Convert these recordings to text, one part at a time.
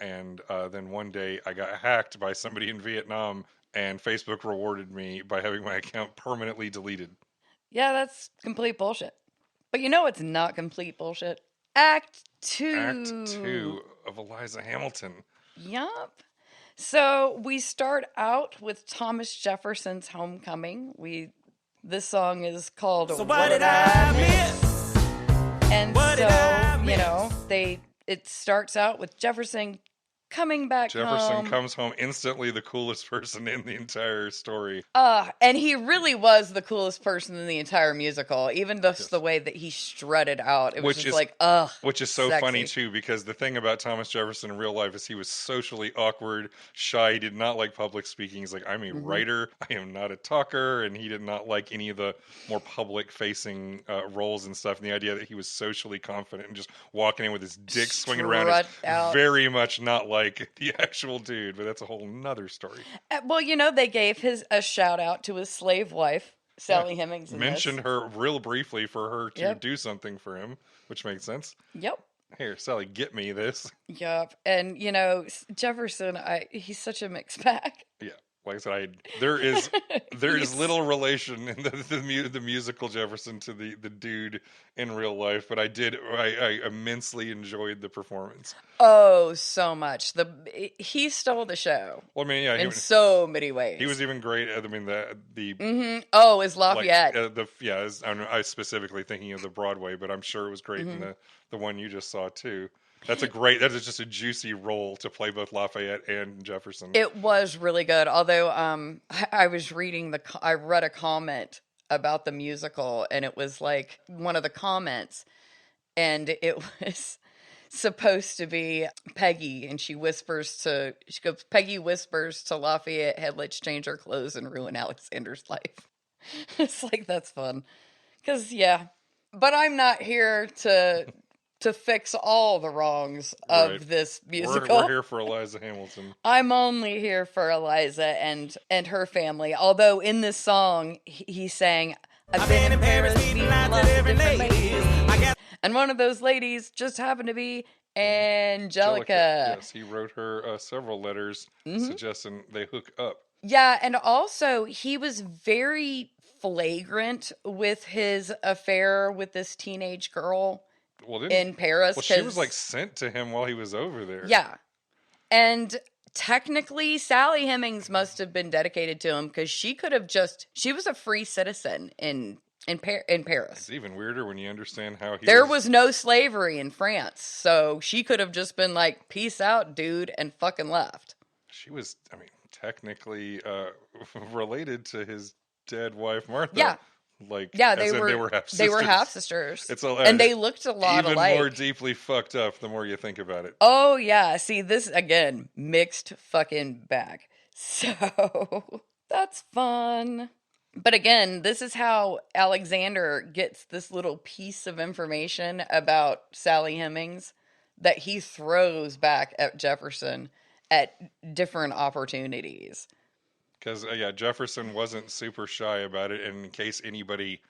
And then one day I got hacked by somebody in Vietnam, and Facebook rewarded me by having my account permanently deleted. Yeah, that's complete bullshit. But you know it's not complete bullshit? Act 2. Act 2 of Eliza Hamilton. Yup. So we start out with Thomas Jefferson's homecoming. This song is called So What Did I Miss? And what it starts out with Jefferson coming back Jefferson home. comes home instantly the coolest person in the entire story. And he really was the coolest person in the entire musical. Even just the way that he strutted out. It was just like, which is so sexy. funny, too, because the thing about Thomas Jefferson in real life is he was socially awkward, shy. He did not like public speaking. He's like, I'm a writer. I am not a talker. And he did not like any of the more public-facing roles and stuff. And the idea that he was socially confident and just walking in with his dick swinging around is very much not like the actual dude, but that's a whole nother story. Well, they gave a shout out to his slave wife, Sally Hemings. Mentioned her real briefly for her to do something for him, which makes sense. Yep. Here, Sally, get me this. Yep. And, Jefferson, he's such a mixed bag. Yeah. Like I said, there is little relation in the musical Jefferson to the dude in real life, but I immensely enjoyed the performance. Oh, so much. He stole the show. Well, I mean, yeah, in so many ways. He was even great. I mean, as Lafayette. I was specifically thinking of the Broadway, but I'm sure it was great in the one you just saw too. That is just a juicy role to play both Lafayette and Jefferson. It was really good. Although I was reading I read a comment about the musical, and it was like one of the comments, and it was supposed to be Peggy, and Peggy whispers to Lafayette, "Hey, let's change our clothes and ruin Alexander's life." It's like, that's fun. But I'm not here to fix all the wrongs of this musical. We're here for Eliza Hamilton. I'm only here for Eliza and her family. Although in this song, he sang, I've been in Paris meeting lots of different ladies. And one of those ladies just happened to be Angelica. Yes, he wrote her several letters suggesting they hook up. Yeah, and also he was very flagrant with his affair with this teenage girl. In Paris. Well, she was sent to him while he was over there. Yeah. And technically, Sally Hemings must have been dedicated to him because she was a free citizen in Paris. It's even weirder when you understand how there was no slavery in France. So she could have just been like, peace out, dude, and fucking left. She was, technically related to his dead wife, Martha. Yeah. They were half sisters. They were half sisters, and they looked a lot alike. Even more deeply fucked up the more you think about it. Oh yeah, see this again, mixed fucking bag. So that's fun. But again, this is how Alexander gets this little piece of information about Sally Hemings that he throws back at Jefferson at different opportunities. Because, Jefferson wasn't super shy about it, and in case anybody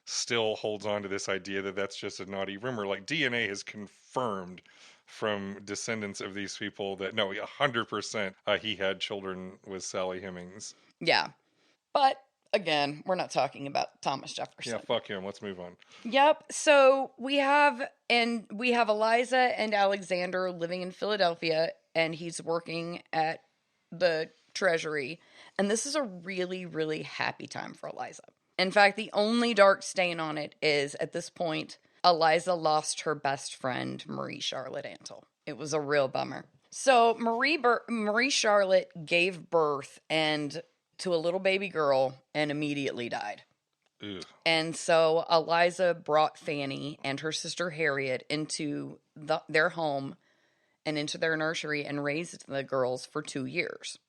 still holds on to this idea that that's just a naughty rumor, DNA has confirmed from descendants of these people that, no, 100% he had children with Sally Hemings. Yeah. But, again, we're not talking about Thomas Jefferson. Yeah, fuck him. Let's move on. Yep. So, we have Eliza and Alexander living in Philadelphia, and he's working at the Treasury. And this is a really, really happy time for Eliza. In fact, the only dark stain on it is, at this point, Eliza lost her best friend, Marie Charlotte Antle. It was a real bummer. So Marie Charlotte gave birth to a little baby girl and immediately died. Ugh. And so Eliza brought Fanny and her sister Harriet into their home and into their nursery and raised the girls for 2 years.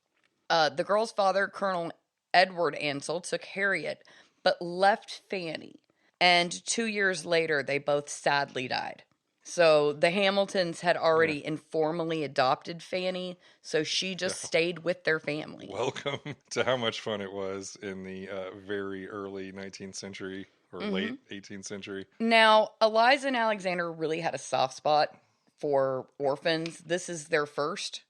The girl's father, Colonel Edward Ansell, took Harriet, but left Fanny. And 2 years later, they both sadly died. So the Hamiltons had already informally adopted Fanny, so she just stayed with their family. Welcome to how much fun it was in the very early 19th century or late 18th century. Now, Eliza and Alexander really had a soft spot for orphans. This is their first,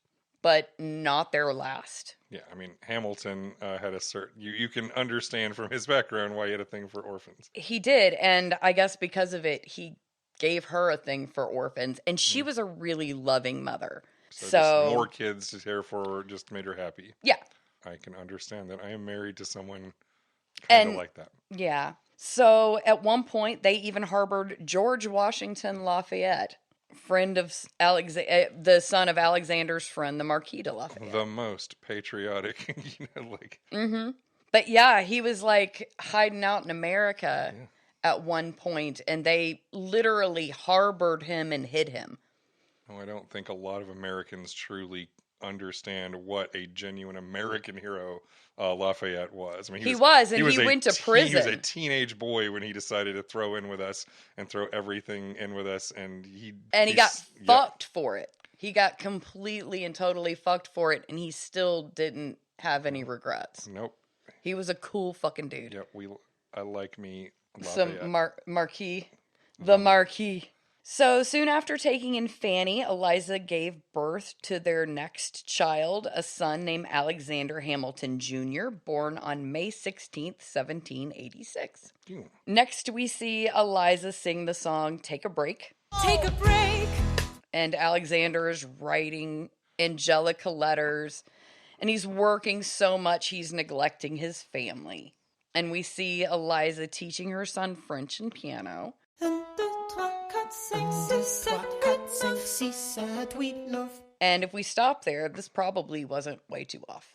but not their last. Yeah, I mean, Hamilton had a certain... You can understand from his background why he had a thing for orphans. He did, and I guess because of it, he gave her a thing for orphans, and she was a really loving mother. So just more kids to care for just made her happy. Yeah. I can understand that. I am married to someone kind of like that. Yeah. So at one point, they even harbored George Washington Lafayette, friend of the son of Alexander's friend, the Marquis de Lafayette. The most patriotic, Mm-hmm. But yeah, he was like hiding out in America at one point, and they literally harbored him and hid him. Oh, I don't think a lot of Americans truly understand what a genuine American hero Lafayette was. I mean, he went to prison. He was a teenage boy when he decided to throw in with us and throw everything in with us, and he got fucked for it. He got completely and totally fucked for it, and he still didn't have any regrets. Nope. He was a cool fucking dude. Yep, I like me Lafayette. Some Marquis. The Marquis. So soon after taking in Fanny, Eliza gave birth to their next child, a son named Alexander Hamilton Jr., born on May 16th, 1786. Next, we see Eliza sing the song Take a Break. Take a break. And Alexander is writing angelica letters, and he's working so much he's neglecting his family. And we see Eliza teaching her son French and piano. And if we stop there, this probably wasn't way too off.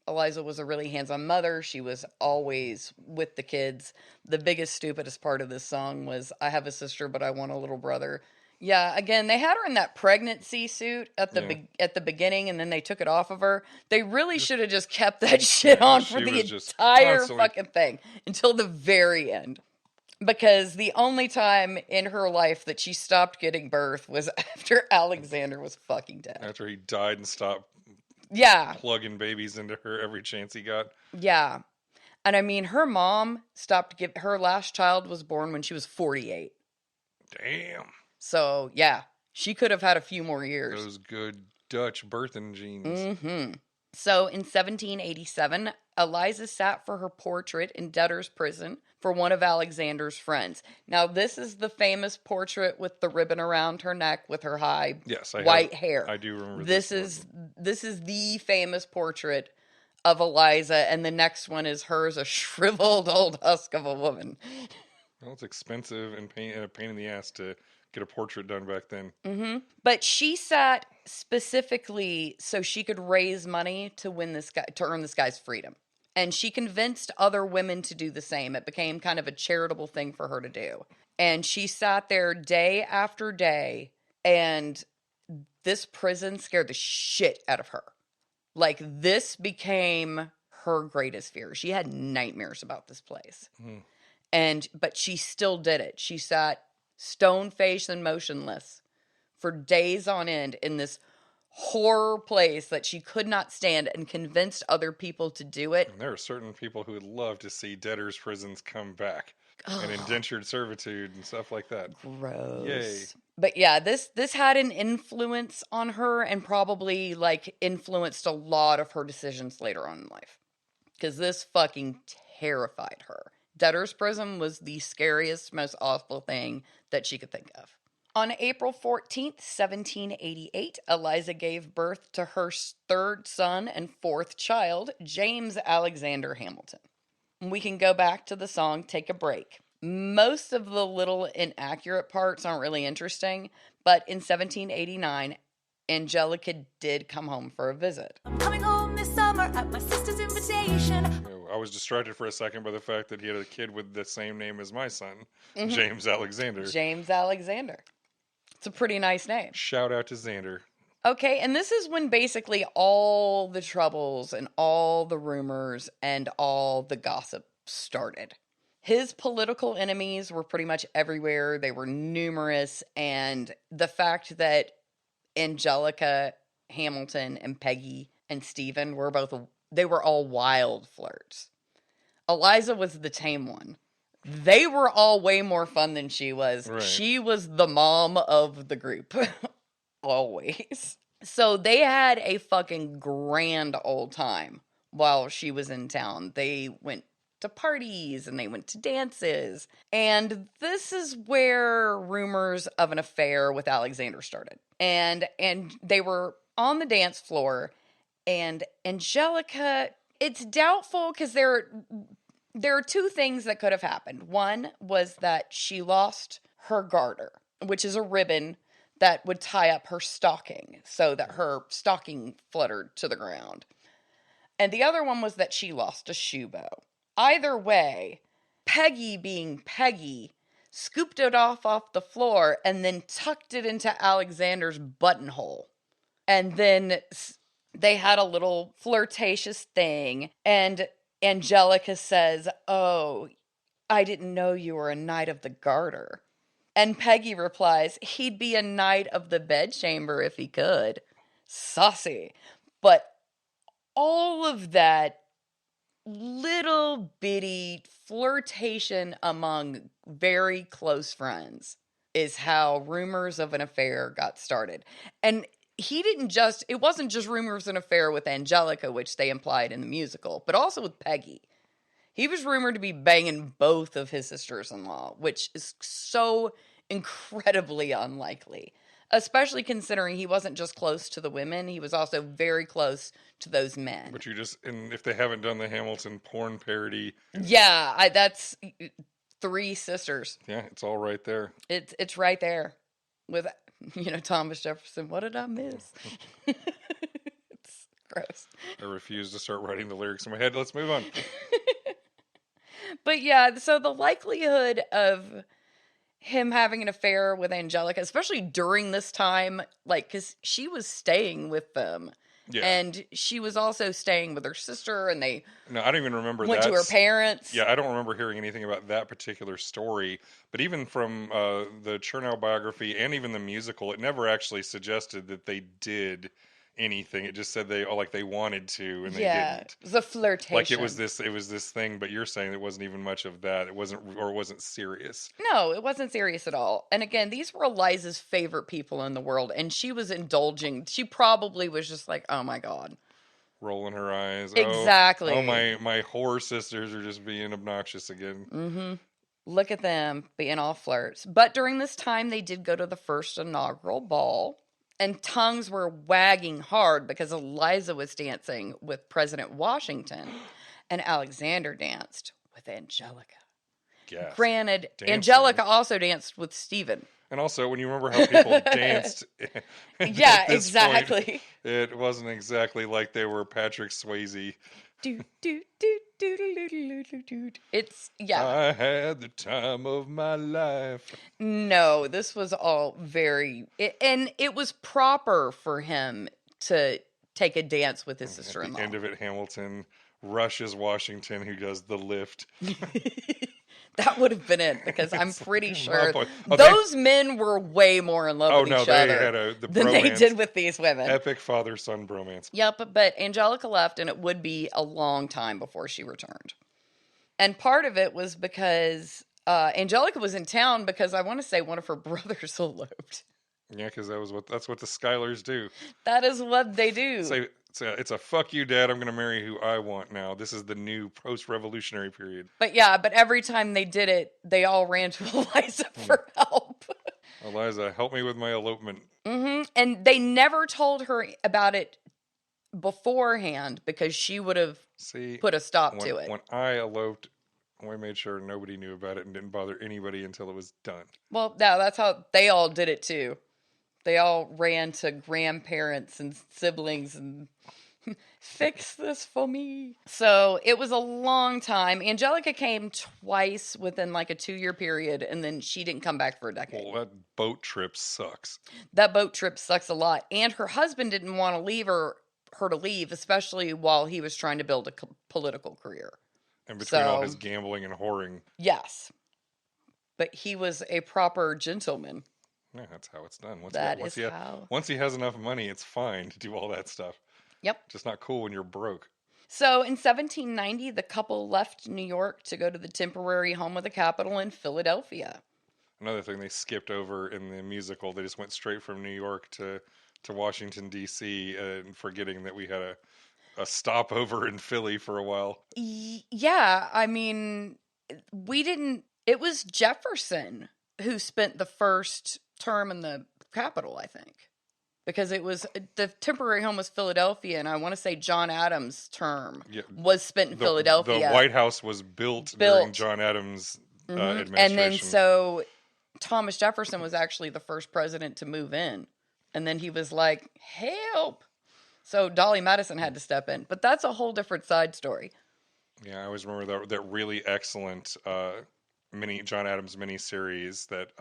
Eliza was a really hands-on mother. She was always with the kids. The biggest, stupidest part of this song was, I have a sister, but I want a little brother. Yeah, again, they had her in that pregnancy suit at the beginning, and then they took it off of her. They really should have just kept that shit on for the entire fucking thing until the very end. Because the only time in her life that she stopped getting birth was after Alexander was fucking dead. After he died and stopped plugging babies into her every chance he got. Yeah. And I mean, her mom her last child was born when she was 48. Damn. So, yeah, she could have had a few more years. Those good Dutch birthing genes. Mm-hmm. So, in 1787, Eliza sat for her portrait in debtor's prison for one of Alexander's friends. Now, this is the famous portrait with the ribbon around her neck with her high white hair. I do remember this. This is the famous portrait of Eliza, and the next one is her as a shriveled old husk of a woman. Well, it's expensive and a pain in the ass to get a portrait done back then. Mm-hmm. But she sat specifically so she could raise money to earn this guy's freedom. And she convinced other women to do the same. It became kind of a charitable thing for her to do. And she sat there day after day, and this prison scared the shit out of her. Like, this became her greatest fear. She had nightmares about this place. But she still did it. She sat stone-faced and motionless for days on end in this horror place that she could not stand, and convinced other people to do it. And there are certain people who would love to see debtors' prisons come back. And indentured servitude and stuff like that. Gross. Yay. But yeah, this had an influence on her, and probably influenced a lot of her decisions later on in life. Because this fucking terrified her. Debtor's prison was the scariest, most awful thing that she could think of. On April 14th, 1788, Eliza gave birth to her third son and fourth child, James Alexander Hamilton. We can go back to the song Take a Break. Most of the little inaccurate parts aren't really interesting, but in 1789, Angelica did come home for a visit. I'm coming home this summer at my sister's invitation. I was distracted for a second by the fact that he had a kid with the same name as my son, James Alexander. James Alexander. It's a pretty nice name. Shout out to Xander. Okay, and this is when basically all the troubles and all the rumors and all the gossip started. His political enemies were pretty much everywhere. They were numerous, and the fact that Angelica Hamilton and Peggy and Stephen were all wild flirts. Eliza was the tame one. They were all way more fun than she was. Right. She was the mom of the group. always. So they had a fucking grand old time while she was in town. They went to parties and they went to dances. And this is where rumors of an affair with Alexander started. And they were on the dance floor, and Angelica, it's doubtful because there are two things that could have happened. One was that she lost her garter, which is a ribbon that would tie up her stocking so that her stocking fluttered to the ground. And the other one was that she lost a shoe bow. Either way, Peggy, being Peggy, scooped it off the floor and then tucked it into Alexander's buttonhole. And then they had a little flirtatious thing, and Angelica says, "Oh, I didn't know you were a knight of the garter." And Peggy replies, "He'd be a knight of the bedchamber if he could." Saucy. But all of that little bitty flirtation among very close friends is how rumors of an affair got started. And it wasn't just rumors of an affair with Angelica, which they implied in the musical, but also with Peggy. He was rumored to be banging both of his sisters-in-law, which is so incredibly unlikely, especially considering he wasn't just close to the women, he was also very close to those men. But and if they haven't done the Hamilton porn parody. Yeah, that's 3 sisters. Yeah, it's all right there. It's right there with, Thomas Jefferson. What did I miss? It's gross. I refuse to start writing the lyrics in my head. Let's move on. But yeah, so the likelihood of him having an affair with Angelica, especially during this time, because she was staying with them. Yeah. And she was also staying with her sister, and they I don't even remember went to her parents. Yeah, I don't remember hearing anything about that particular story. But even from the Chernow biography and even the musical, it never actually suggested that they did anything. It just said they wanted to, and they didn't. It was a flirtation. Like it was this thing, but you're saying it wasn't even much of that. It wasn't serious. No, it wasn't serious at all. And again, these were Eliza's favorite people in the world, and she was indulging. She probably was just like, "Oh my God." Rolling her eyes. Exactly. Oh, my whore sisters are just being obnoxious again. Mm-hmm. Look at them being all flirts. But during this time, they did go to the first inaugural ball. And tongues were wagging hard because Eliza was dancing with President Washington and Alexander danced with Angelica. Yes. Granted, Dancing. Angelica also danced with Stephen. And also, when you remember how people danced... Yeah, exactly. Point, it wasn't exactly like they were Patrick Swayze. It's, yeah. I had the time of my life. No, this was all and it was proper for him to take a dance with his sister-in-law. At the end of it, Hamilton rushes Washington, who does the lift. That would have been it, because I'm pretty sure those men were way more in love with each other than they did with these women. Epic father-son bromance. Yep, but Angelica left, and it would be a long time before she returned. And part of it was because Angelica was in town because I want to say one of her brothers eloped. Yeah, because that's what the Schuylers do. That is what they do. It's a fuck you, Dad. I'm going to marry who I want now. This is the new post-revolutionary period. But yeah, every time they did it, they all ran to Eliza for help. Eliza, help me with my elopement. Mm-hmm. And they never told her about it beforehand because she would have put a stop to it. When I eloped, we made sure nobody knew about it and didn't bother anybody until it was done. Well, no, that's how they all did it too. They all ran to grandparents and siblings and fix this for me. So it was a long time. Angelica came twice within like a 2-year period, and then she didn't come back for a decade. Well, that boat trip sucks. That boat trip sucks a lot. And her husband didn't want to leave her to leave, especially while he was trying to build a political career. And between all his gambling and whoring. Yes. But he was a proper gentleman. Yeah, that's how it's done. Once he has enough money, it's fine to do all that stuff. Yep. Just not cool when you're broke. So in 1790, the couple left New York to go to the temporary home of the capital in Philadelphia. Another thing they skipped over in the musical, they just went straight from New York to Washington D.C. and forgetting that we had a stopover in Philly for a while. Yeah, I mean, we didn't. It was Jefferson who spent the first term in the Capitol, I think, because it was the temporary home was Philadelphia, and I want to say John Adams' term was spent in Philadelphia. The White House was built during John Adams' administration. And then so Thomas Jefferson was actually the first president to move in. And then he was like, help. So Dolly Madison had to step in. But that's a whole different side story. Yeah, I always remember that really excellent John Adams miniseries that...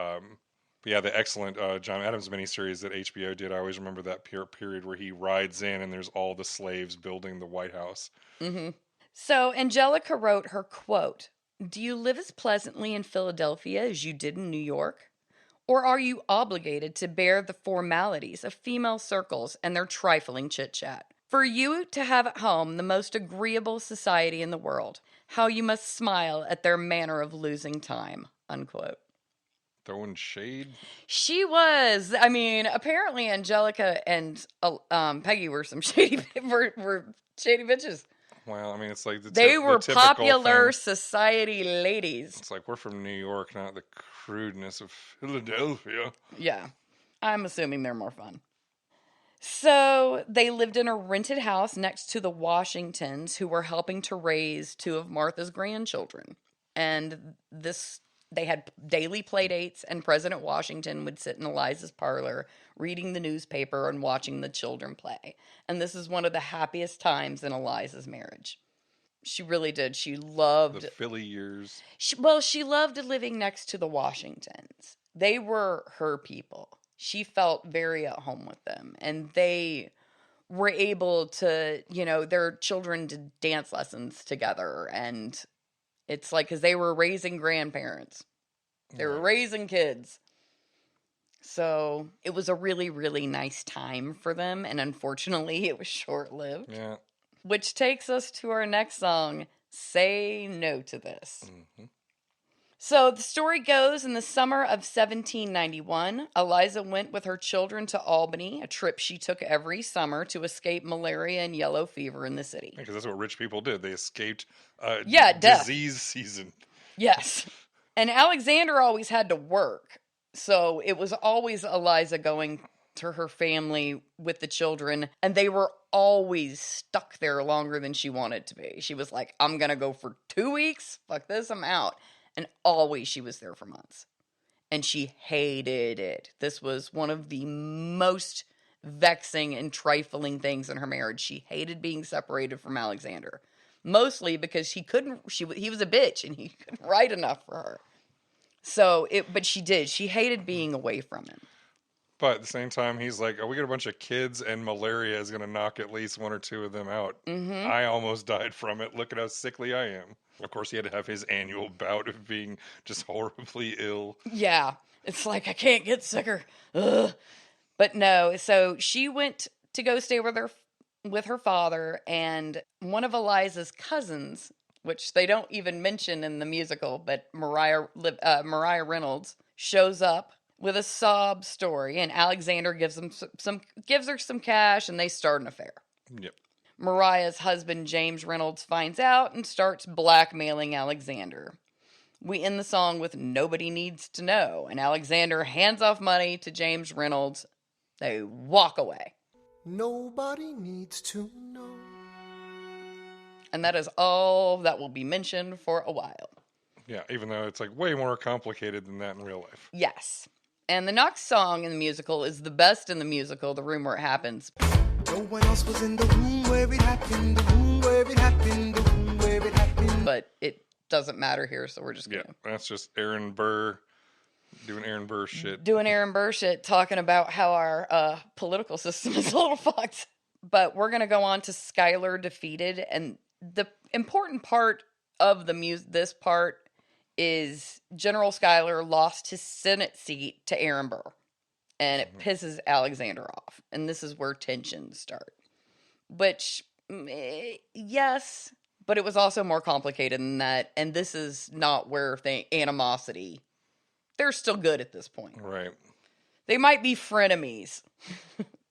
the excellent John Adams miniseries that HBO did. I always remember that period where he rides in and there's all the slaves building the White House. Mm-hmm. So Angelica wrote her quote, "Do you live as pleasantly in Philadelphia as you did in New York? Or are you obligated to bear the formalities of female circles and their trifling chit-chat? For you to have at home the most agreeable society in the world, how you must smile at their manner of losing time," unquote. Throwing shade? She was. I mean, apparently Angelica and Peggy were some shady bitches. Well, I mean, it's like they were the popular society ladies. It's like, we're from New York, not the crudeness of Philadelphia. Yeah. I'm assuming they're more fun. So they lived in a rented house next to the Washingtons, who were helping to raise two of Martha's grandchildren. And they had daily play dates, and President Washington would sit in Eliza's parlor reading the newspaper and watching the children play. And this is one of the happiest times in Eliza's marriage. She really did. She loved... the Philly years. She loved living next to the Washingtons. They were her people. She felt very at home with them. And they were able to, their children did dance lessons together. And it's like, because they were raising grandparents. They were raising kids. So it was a really, really nice time for them. And unfortunately, it was short-lived. Yeah. Which takes us to our next song, Say No to This. Mm-hmm. So the story goes, in the summer of 1791, Eliza went with her children to Albany, a trip she took every summer to escape malaria and yellow fever in the city. Because that's what rich people did. They escaped death. Disease season. Yes. And Alexander always had to work. So it was always Eliza going to her family with the children. And they were always stuck there longer than she wanted to be. She was like, I'm going to go for 2 weeks. Fuck this, I'm out. And always she was there for months. And she hated it. This was one of the most vexing and trifling things in her marriage. She hated being separated from Alexander. Mostly because he was a bitch and he couldn't write enough for her. But she did. She hated being away from him. But at the same time, he's like, we got a bunch of kids and malaria is going to knock at least one or two of them out. Mm-hmm. I almost died from it. Look at how sickly I am. Of course, he had to have his annual bout of being just horribly ill. Yeah. It's like, I can't get sicker. Ugh. But no, so she went to go stay with her father, and one of Eliza's cousins, which they don't even mention in the musical, but Mariah Reynolds shows up with a sob story, and Alexander gives her some cash, and they start an affair. Yep. Mariah's husband, James Reynolds, finds out and starts blackmailing Alexander. We end the song with "Nobody Needs to Know," and Alexander hands off money to James Reynolds. They walk away. Nobody needs to know. And that is all that will be mentioned for a while. Yeah, even though it's like way more complicated than that in real life. Yes. And the next song in the musical is the best in the musical, The Room Where It Happens. No one else was in the room where it happened, the room where it happened, the room where it happened. But it doesn't matter here, so we're just going to... Yeah, that's just Aaron Burr doing Aaron Burr shit. Doing Aaron Burr shit, talking about how our political system is a little fucked. But we're going to go on to Schuyler Defeated, and the important part of this part is General Schuyler lost his Senate seat to Aaron Burr. And it pisses Alexander off. And this is where tensions start. Which, yes, but it was also more complicated than that. And this is not where animosity they're still good at this point. Right. They might be frenemies.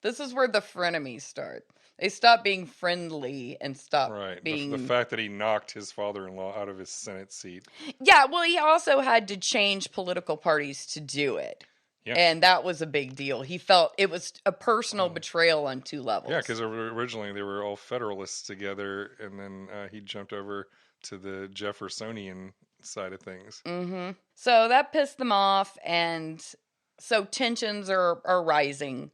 This is where the frenemies start. They stop being friendly and stop being... The fact that he knocked his father-in-law out of his Senate seat. Yeah, well, he also had to change political parties to do it. Yeah. And that was a big deal. He felt it was a personal betrayal on two levels. Yeah, because originally they were all Federalists together, and then he jumped over to the Jeffersonian side of things. Mm-hmm. So that pissed them off, and so tensions are rising.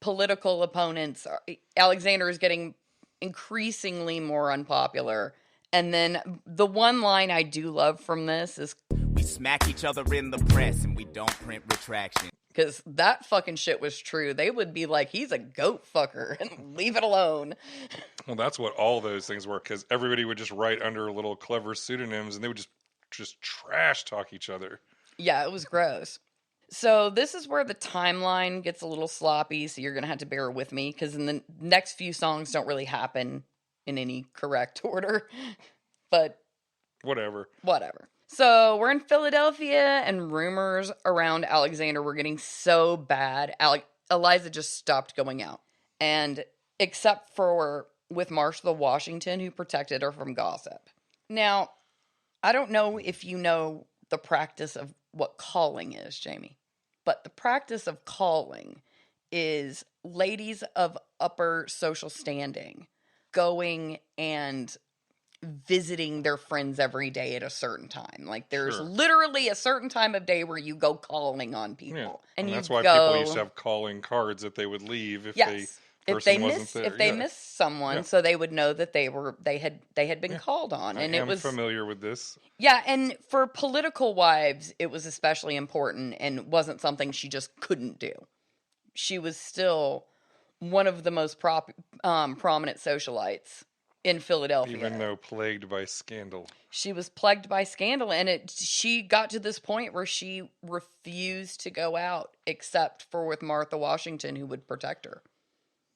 Political opponents. Alexander is getting increasingly more unpopular. And then the one line I do love from this is, we smack each other in the press and we don't print retraction. Because that fucking shit was true. They would be like, he's a goat fucker and leave it alone. Well, that's what all those things were, because everybody would just write under little clever pseudonyms and they would just trash talk each other. Yeah, it was gross. So this is where the timeline gets a little sloppy, so you're going to have to bear with me, because in the next few songs don't really happen in any correct order. But... Whatever. So we're in Philadelphia, and rumors around Alexander were getting so bad, Eliza just stopped going out. And except for with Martha Washington, who protected her from gossip. Now, I don't know if you know the practice of what calling is, Jamie. But the practice of calling is ladies of upper social standing going and visiting their friends every day at a certain time. Like there's literally a certain time of day where you go calling on people. Yeah. And that's why people used to have calling cards that they would leave if they missed someone, so they would know that they had been called on. And it was familiar with this. Yeah, and for political wives, it was especially important and wasn't something she just couldn't do. She was still one of the most prominent socialites in Philadelphia. Even though plagued by scandal. She was plagued by scandal, and she got to this point where she refused to go out except for with Martha Washington, who would protect her.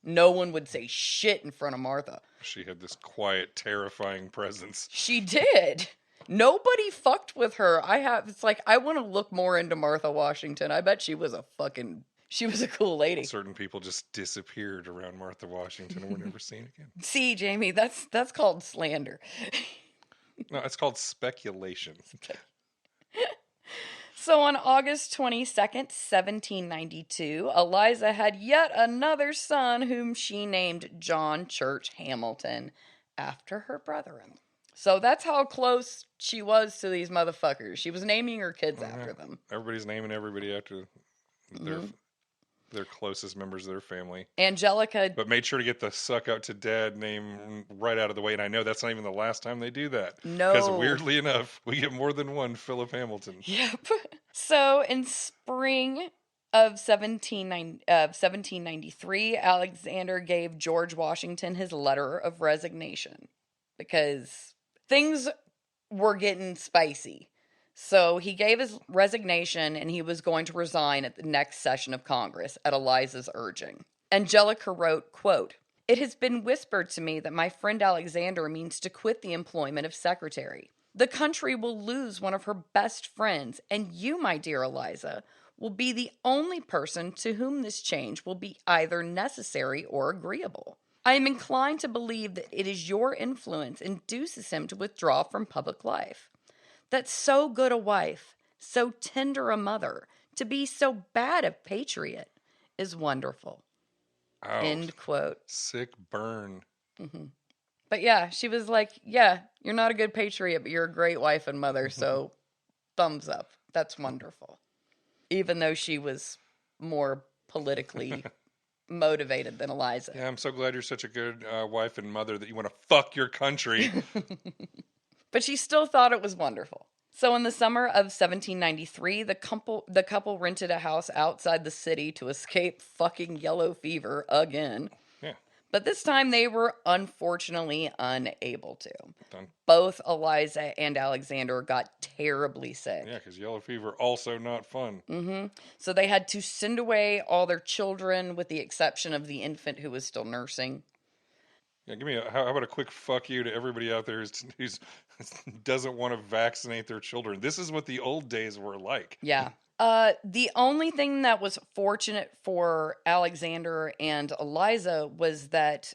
No one would say shit in front of Martha. She had this quiet, terrifying presence. She did. Nobody fucked with her. It's like, I want to look more into Martha Washington. I bet she was a cool lady. Certain people just disappeared around Martha Washington and were never seen again. See, Jamie, that's called slander. No, it's called speculation. So on August 22nd, 1792, Eliza had yet another son whom she named John Church Hamilton after her brother-in-law. So that's how close she was to these motherfuckers. She was naming her kids after them. Everybody's naming everybody after their closest members of their family. Angelica... But made sure to get the suck out to dad name right out of the way. And I know that's not even the last time they do that. No. Because weirdly enough, we get more than one Philip Hamilton. Yep. So in spring of 1793, Alexander gave George Washington his letter of resignation. Because things were getting spicy. So he gave his resignation, and he was going to resign at the next session of Congress at Eliza's urging. Angelica wrote, quote, "It has been whispered to me that my friend Alexander means to quit the employment of secretary. The country will lose one of her best friends, and you, my dear Eliza, will be the only person to whom this change will be either necessary or agreeable. I am inclined to believe that it is your influence induces him to withdraw from public life. That so good a wife, so tender a mother, to be so bad a patriot, is wonderful." Ouch. End quote. Sick burn. Mm-hmm. But yeah, she was like, yeah, you're not a good patriot, but you're a great wife and mother, so thumbs up. That's wonderful. Even though she was more politically motivated than Eliza. Yeah, I'm so glad you're such a good wife and mother that you want to fuck your country. But she still thought it was wonderful. So in the summer of 1793, the couple rented a house outside the city to escape fucking yellow fever again. Yeah. But this time they were unfortunately unable to. Done. Both Eliza and Alexander got terribly sick. Yeah, because yellow fever also not fun. Mm-hmm. So they had to send away all their children with the exception of the infant who was still nursing. Yeah, how about a quick fuck you to everybody out there who's doesn't want to vaccinate their children. This is what the old days were like. Yeah. The only thing that was fortunate for Alexander and Eliza was that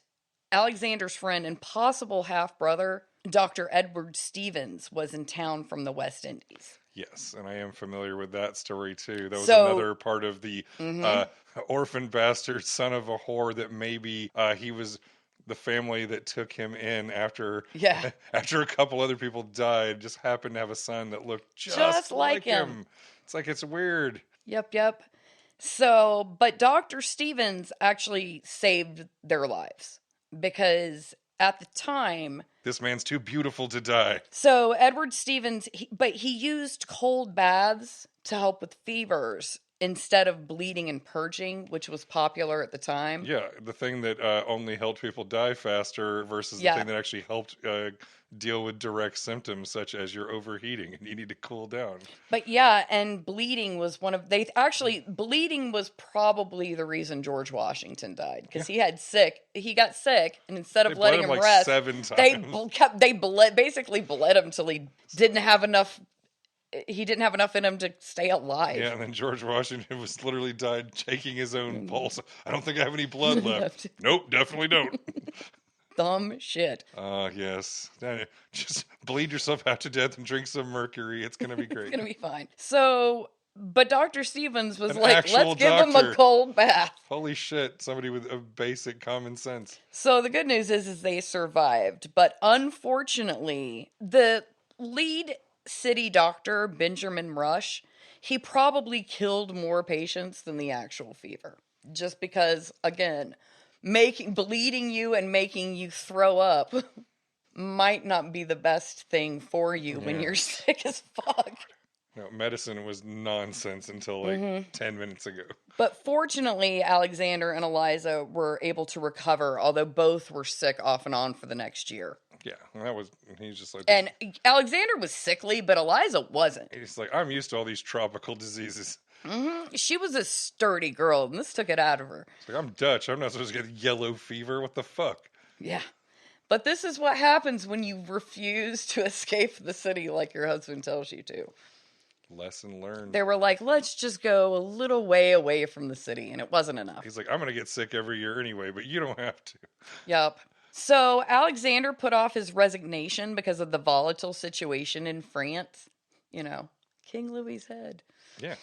Alexander's friend and possible half-brother, Dr. Edward Stevens, was in town from the West Indies. Yes, and I am familiar with that story too. That was So- another part of the orphan bastard son of a whore that maybe he was the family that took him in after Yeah. after a couple other people died, just happened to have a son that looked just like him. It's like, it's weird. Yep. So, but Dr. Stevens actually saved their lives because at the time, This man's too beautiful to die. so Edward Stevens, he used cold baths to help with fevers instead of bleeding and purging, which was popular at the time. Yeah, the thing that only helped people die faster versus the Yeah. thing that actually helped deal with direct symptoms such as you're overheating and you need to cool down. But yeah, and bleeding was bleeding was probably the reason George Washington died because he got sick, and instead of They bled letting him him like rest, 7 they times. basically bled him till he didn't have enough. He didn't have enough in him to stay alive. Yeah, and then George Washington was literally died taking his own pulse. I don't think I have any blood left. Nope, definitely don't. Dumb shit. Yes. Just bleed yourself out to death and drink some mercury. It's going to be great. It's gonna be fine. So, but Dr. Stevens was An like, actual let's give him a doctor. cold bath. Holy shit, somebody with a basic common sense. So the good news is they survived, but unfortunately, the lead city doctor, Benjamin Rush, he probably killed more patients than the actual fever. Just because, again, bleeding you and making you throw up might not be the best thing for you when Yeah. you're sick as fuck. No, medicine was nonsense until like 10 minutes ago. But fortunately, Alexander and Eliza were able to recover, although both were sick off and on for the next year. Yeah, and he's just like, And Alexander was sickly, but Eliza wasn't. he's like, I'm used to all these tropical diseases. She was a sturdy girl, and this took it out of her. It's like, I'm Dutch. I'm not supposed to get yellow fever. What the fuck? Yeah. But this is what happens when you refuse to escape the city like your husband tells you to. Lesson learned. They were like, let's just go a little way away from the city, and it wasn't enough. He's like, I'm going to get sick every year anyway, but you don't have to. Yep. So Alexander put off his resignation because of the volatile situation in France. You know, King Louis's head. Yeah.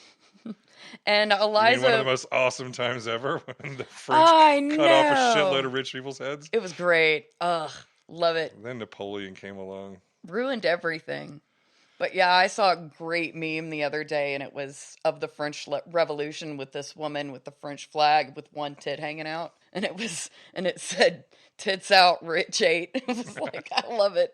And I mean, Eliza... one of the most awesome times ever when the French I cut off a know. shitload of rich people's heads. It was great. Ugh, love it. And then Napoleon came along. Ruined everything. But yeah, I saw a great meme the other day, and it was of the French Revolution with this woman with the French flag with one tit hanging out, and it said "tits out, rich 8." It was like, I love it.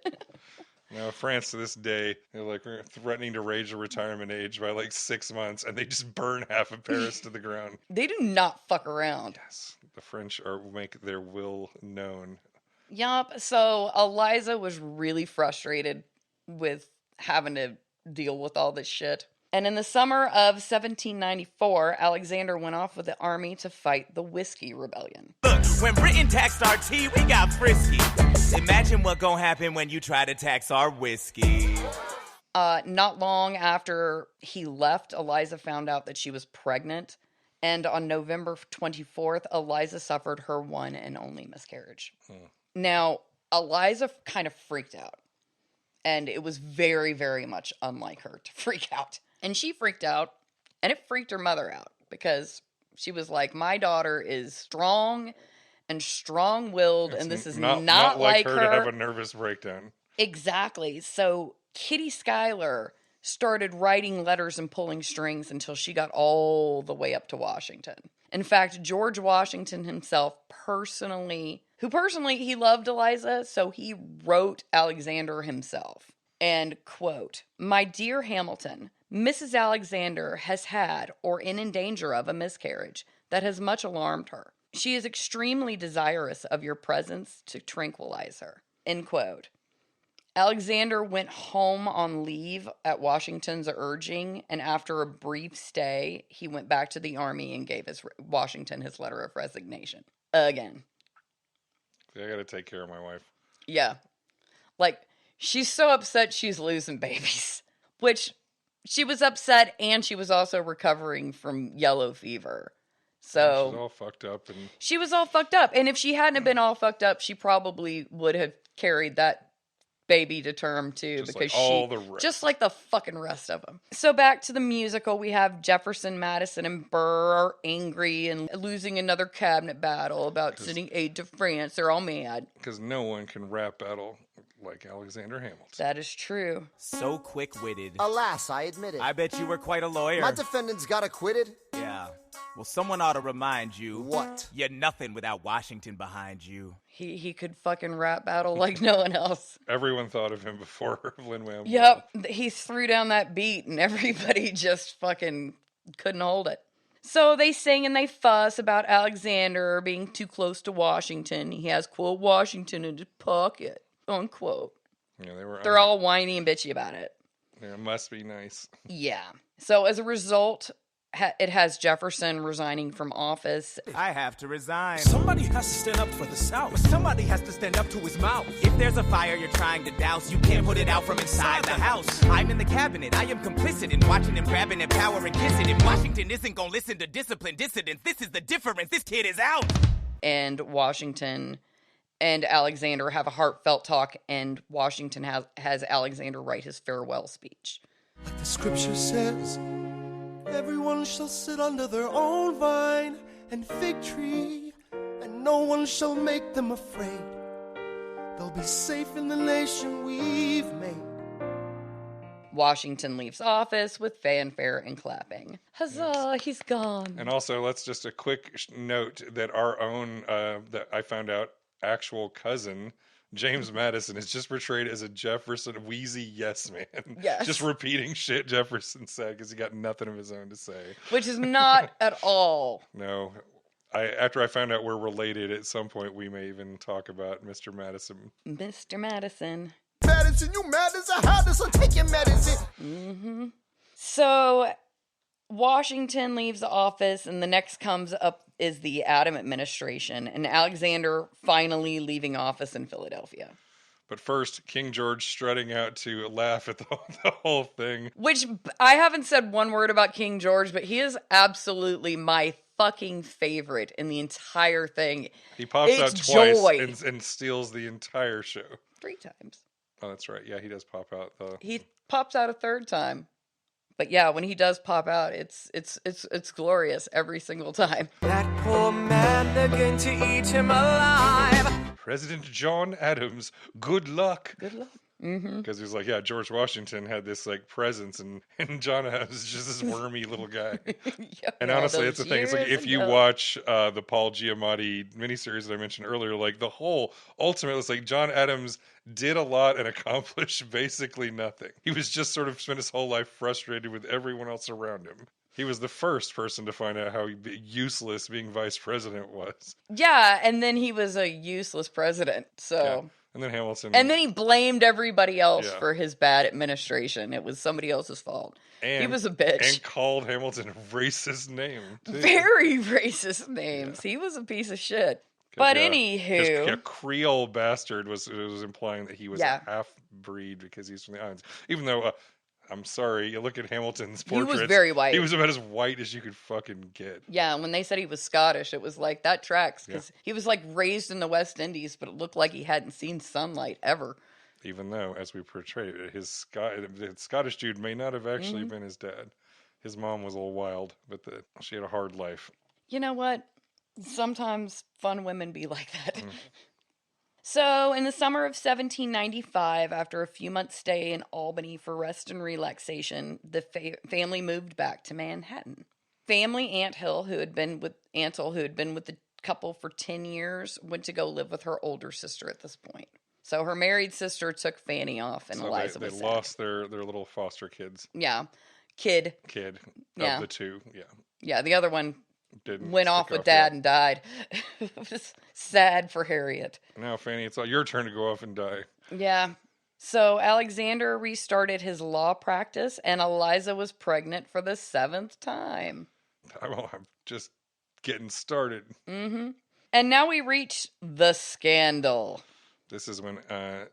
Now, France to this day, they're like threatening to raise the retirement age by like 6 months, and they just burn half of Paris to the ground. They do not fuck around. Yes, the French make their will known. Yup. So Eliza was really frustrated with having to deal with all this shit. And in the summer of 1794, Alexander went off with the army to fight the Whiskey Rebellion. Look, when Britain taxed our tea, we got frisky. Imagine what gon' happen when you try to tax our whiskey. Not long after he left, Eliza found out that she was pregnant. And on November 24th, Eliza suffered her one and only miscarriage. Now, Eliza kind of freaked out. And it was very, very much unlike her to freak out. And she freaked out, and it freaked her mother out because she was like, my daughter is strong and strong-willed, and this is not like her to have a nervous breakdown. Exactly. So Kitty Schuyler started writing letters and pulling strings until she got all the way up to Washington. In fact, George Washington himself he loved Eliza, so he wrote Alexander himself. And, quote, "My dear Hamilton, Mrs. Alexander has had or in danger of a miscarriage that has much alarmed her. She is extremely desirous of your presence to tranquilize her." End quote. Alexander went home on leave at Washington's urging, and after a brief stay, he went back to the army and gave Washington his letter of resignation. Again. I gotta take care of my wife. Yeah. Like, she's so upset she's losing babies. Which, She was upset, and she was also recovering from yellow fever. So she's all fucked up, and she was all fucked up. And if she hadn't have been all fucked up, she probably would have carried that baby to term too, just because like all the rest. just like the fucking rest of them. So back to the musical, we have Jefferson, Madison, and Burr are angry and losing another cabinet battle about sending aid to France. They're all mad because no one can rap battle like Alexander Hamilton. That is true. So quick-witted. Alas, I admit it. I bet you were quite a lawyer. My defendants got acquitted. Yeah. Well, someone ought to remind you. What? You're nothing without Washington behind you. He could fucking rap battle like no one else. Everyone thought of him before Lin-Manuel. Yep. He threw down that beat and everybody just fucking couldn't hold it. So they sing and they fuss about Alexander being too close to Washington. He has, quote, Washington in his pocket, unquote. Yeah, They're all whiny and bitchy about it. Yeah, it must be nice. Yeah. So as a result, it has Jefferson resigning from office. I have to resign. Somebody has to stand up for the South. Somebody has to stand up to his mouth. If there's a fire you're trying to douse, you can't put it out from inside the house. I'm in the cabinet. I am complicit in watching him grabbing at power and kissing. If Washington isn't gonna listen to disciplined dissidents, this is the difference. This kid is out. And Washington and Alexander have a heartfelt talk, and Washington has Alexander write his farewell speech. Like the scripture says, everyone shall sit under their own vine and fig tree, and no one shall make them afraid. They'll be safe in the nation we've made. Washington leaves office with fanfare and clapping. Huzzah, he's gone. And also, let's just a quick note that our own, that I found out, actual cousin, James Madison, is just portrayed as a Jefferson wheezy yes man. Yes. Just repeating shit Jefferson said because he got nothing of his own to say. Which is not at all. No. After I found out we're related, at some point we may even talk about Mr. Madison. Mr. Madison. Madison, you mad as a hound, so take your medicine. Mm-hmm. So Washington leaves office, and the next comes up is the Adams administration, and Alexander finally leaving office in Philadelphia. But first, King George strutting out to laugh at the whole thing. Which, I haven't said one word about King George, but he is absolutely my fucking favorite in the entire thing. He pops It's out twice joy. and steals the entire show. 3 times. Oh, that's right. Yeah, he does pop out though. He pops out a 3rd time. But yeah, when he does pop out, it's glorious every single time. That poor man, they're going to eat him alive. President John Adams, good luck. Good luck. Mm-hmm. Because he's like, yeah, George Washington had this like presence, and John Adams is just this wormy little guy. And honestly, it's the thing. It's like if you watch the Paul Giamatti miniseries that I mentioned earlier, like the whole ultimately, it's like John Adams did a lot and accomplished basically nothing. He was just sort of spent his whole life frustrated with everyone else around him. He was the first person to find out how useless being vice president was. Yeah, and then he was a useless president. So. Yeah. And then Hamilton. And then he blamed everybody else for his bad administration. It was somebody else's fault. And he was a bitch. And called Hamilton a racist name, too. Very racist names. Yeah. He was a piece of shit. But anywho. A Creole bastard was implying that he was a half-breed because he's from the islands. Even though, I'm sorry, you look at Hamilton's portraits. He was very white. He was about as white as you could fucking get. Yeah, when they said he was Scottish, it was like, that tracks. Because he was like raised in the West Indies, but it looked like he hadn't seen sunlight ever. Even though, as we portrayed it, the Scottish dude may not have actually been his dad. His mom was a little wild, but she had a hard life. You know what? Sometimes fun women be like that. So, in the summer of 1795, after a few months' stay in Albany for rest and relaxation, the family moved back to Manhattan. Family Anthill, who had been with the couple for 10 years, went to go live with her older sister at this point. So her married sister took Fanny off, and Eliza was sad. They lost their little foster kids. Yeah. Kid of the two, yeah. Yeah, the other one went off with Dad and died. It was sad for Harriet. Now, Fanny, it's all your turn to go off and die. Yeah. So Alexander restarted his law practice, and Eliza was pregnant for the 7th time. I'm just getting started. Mm-hmm. And now we reach the scandal. This is when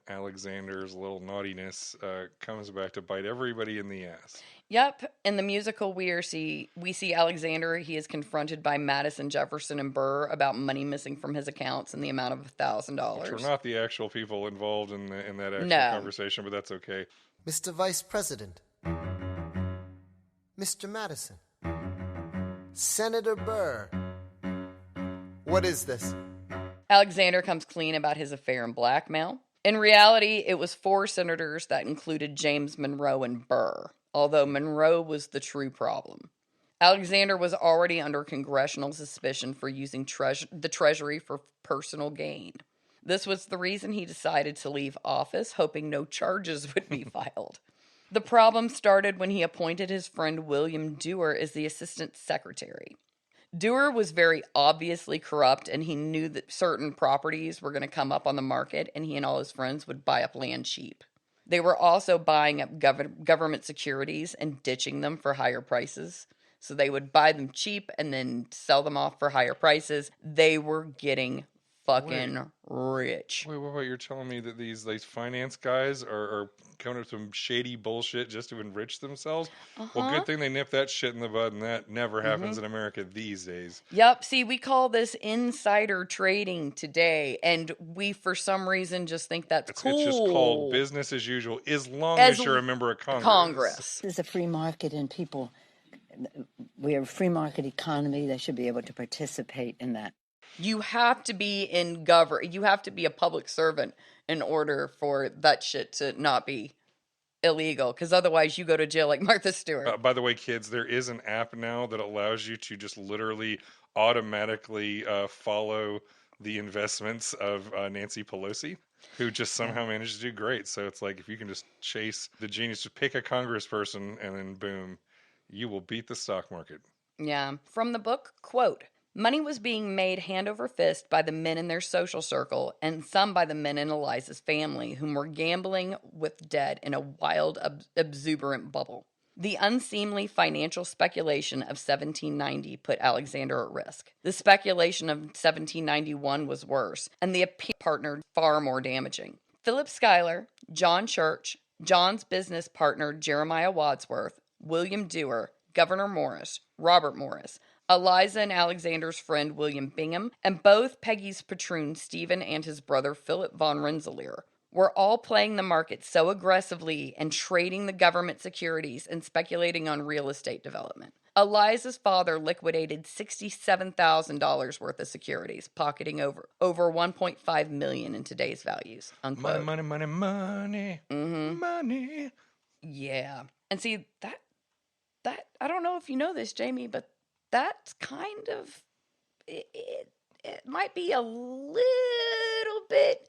Alexander's little naughtiness comes back to bite everybody in the ass. Yep. In the musical, we see Alexander. He is confronted by Madison, Jefferson, and Burr about money missing from his accounts and the amount of $1,000. Which were not the actual people involved in that actual No. conversation, but that's okay. Mr. Vice President, Mr. Madison, Senator Burr, what is this? Alexander comes clean about his affair and blackmail. In reality, it was 4 senators that included James Monroe and Burr, although Monroe was the true problem. Alexander was already under congressional suspicion for using the Treasury for personal gain. This was the reason he decided to leave office, hoping no charges would be filed. The problem started when he appointed his friend William Dewar as the assistant secretary. Dewar was very obviously corrupt, and he knew that certain properties were going to come up on the market, and he and all his friends would buy up land cheap. They were also buying up government securities and ditching them for higher prices. So they would buy them cheap and then sell them off for higher prices. They were getting fucking rich. Wait, what? You're telling me that these finance guys are coming up with some shady bullshit just to enrich themselves? Well, good thing they nipped that shit in the bud, and that never happens in America these days. Yep. See, we call this insider trading today, and we, for some reason, just think that's cool. It's just called business as usual, as long as you're a member of Congress. There's a free market, and we are a free market economy. They should be able to participate in that. You have to be you have to be a public servant in order for that shit to not be illegal, because otherwise you go to jail like Martha Stewart. By the way, kids, there is an app now that allows you to just literally automatically follow the investments of Nancy Pelosi, who just somehow managed to do great. So it's like, if you can just chase the genius, just pick a congressperson, and then boom, you will beat the stock market. Yeah. From the book, quote, "Money was being made hand over fist by the men in their social circle, and some by the men in Eliza's family, whom were gambling with debt in a wild, exuberant bubble. The unseemly financial speculation of 1790 put Alexander at risk. The speculation of 1791 was worse, and the appeal partner far more damaging. Philip Schuyler, John Church, John's business partner Jeremiah Wadsworth, William Dewar, Governor Morris, Robert Morris, Eliza and Alexander's friend William Bingham, and both Peggy's patroon Stephen and his brother Philip von Rensselaer were all playing the market so aggressively and trading the government securities and speculating on real estate development. Eliza's father liquidated $67,000 worth of securities, pocketing over $1.5 million in today's values." Unquote. Money, money, money, money. Yeah. And see, that I don't know if you know this, Jamie, but that's kind of, it might be a little bit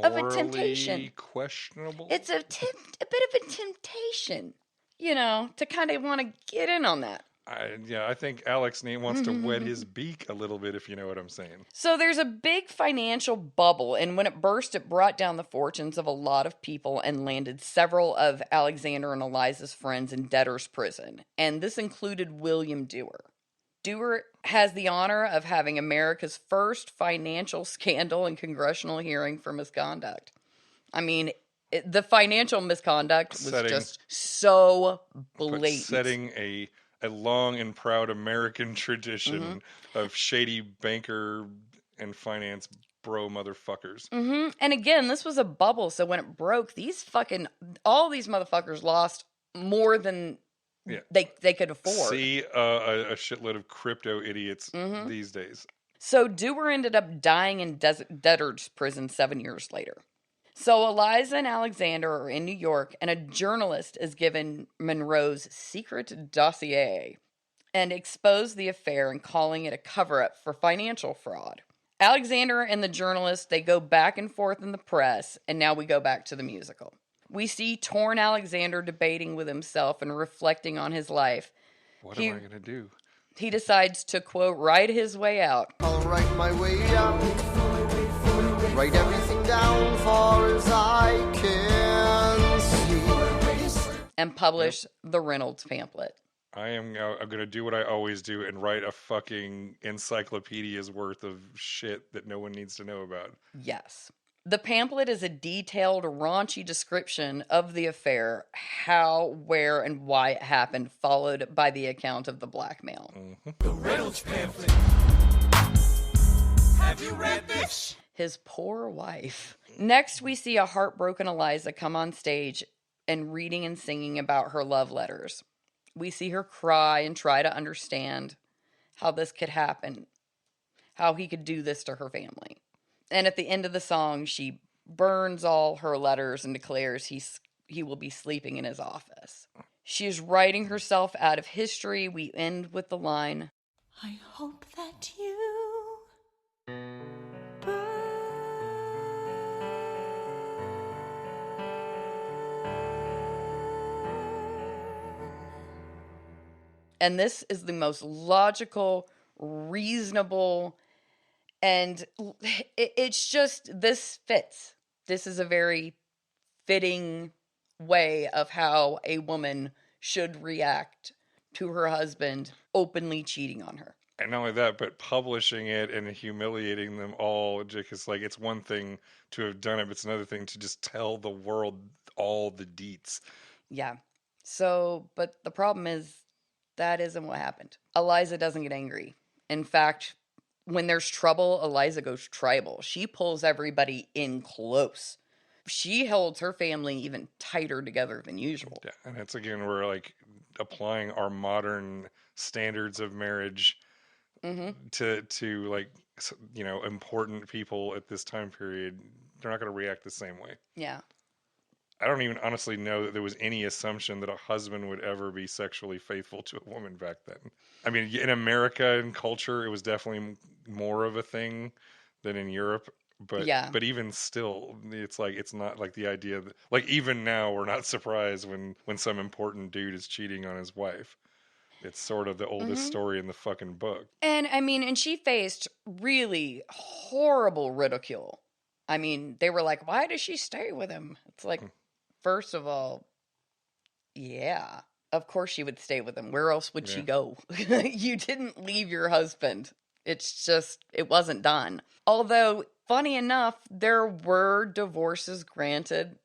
of a temptation. Morally questionable? It's a bit of a temptation, to kind of want to get in on that. I think Alex wants to wet his beak a little bit, if you know what I'm saying. So there's a big financial bubble, and when it burst, it brought down the fortunes of a lot of people and landed several of Alexander and Eliza's friends in debtor's prison, and this included William Dewar. Dewar has the honor of having America's first financial scandal and congressional hearing for misconduct. I mean, the financial misconduct was just so blatant. Setting a long and proud American tradition of shady banker and finance bro motherfuckers. And again, this was a bubble, so when it broke, all these motherfuckers lost more than they could afford. See a shitload of crypto idiots these days. So Dewar ended up dying in debtor's prison 7 years later. So Eliza and Alexander are in New York, and a journalist is given Monroe's secret dossier and exposed the affair and calling it a cover-up for financial fraud. Alexander and the journalist, they go back and forth in the press, and now we go back to the musical. We see torn Alexander debating with himself and reflecting on his life. What am I going to do? He decides to, quote, write his way out. I'll write my way out. Write everything down far as I can see. And publish the Reynolds pamphlet. I'm going to do what I always do and write a fucking encyclopedia's worth of shit that no one needs to know about. Yes. The pamphlet is a detailed, raunchy description of the affair, how, where, and why it happened, followed by the account of the blackmail. The Reynolds pamphlet. Have you read this? His poor wife. Next, we see a heartbroken Eliza come on stage and reading and singing about her love letters. We see her cry and try to understand how this could happen, how he could do this to her family. And at the end of the song, she burns all her letters and declares he will be sleeping in his office. She is writing herself out of history. We end with the line, I hope that you and this is the most logical, reasonable, and it's just, this fits. This is a very fitting way of how a woman should react to her husband openly cheating on her. And not only that, but publishing it and humiliating them all, because like it's one thing to have done it, but it's another thing to just tell the world all the deets. Yeah. So, but the problem is that isn't what happened. Eliza doesn't get angry. In fact, when there's trouble, Eliza goes tribal. She pulls everybody in close. She holds her family even tighter together than usual. Yeah, and it's again, we're like applying our modern standards of marriage to like, you know, important people at this time period. They're not going to react the same way. Yeah. I don't even honestly know that there was any assumption that a husband would ever be sexually faithful to a woman back then. I mean, in America and culture, it was definitely more of a thing than in Europe. But yeah. But even still, it's like, it's not like the idea that, like, even now we're not surprised when some important dude is cheating on his wife. It's sort of the oldest story in the fucking book. And I mean, and she faced really horrible ridicule. I mean, they were like, why does she stay with him? It's like, first of all, yeah, of course she would stay with him. Where else would she go? You didn't leave your husband. It's just, it wasn't done. Although, funny enough, there were divorces granted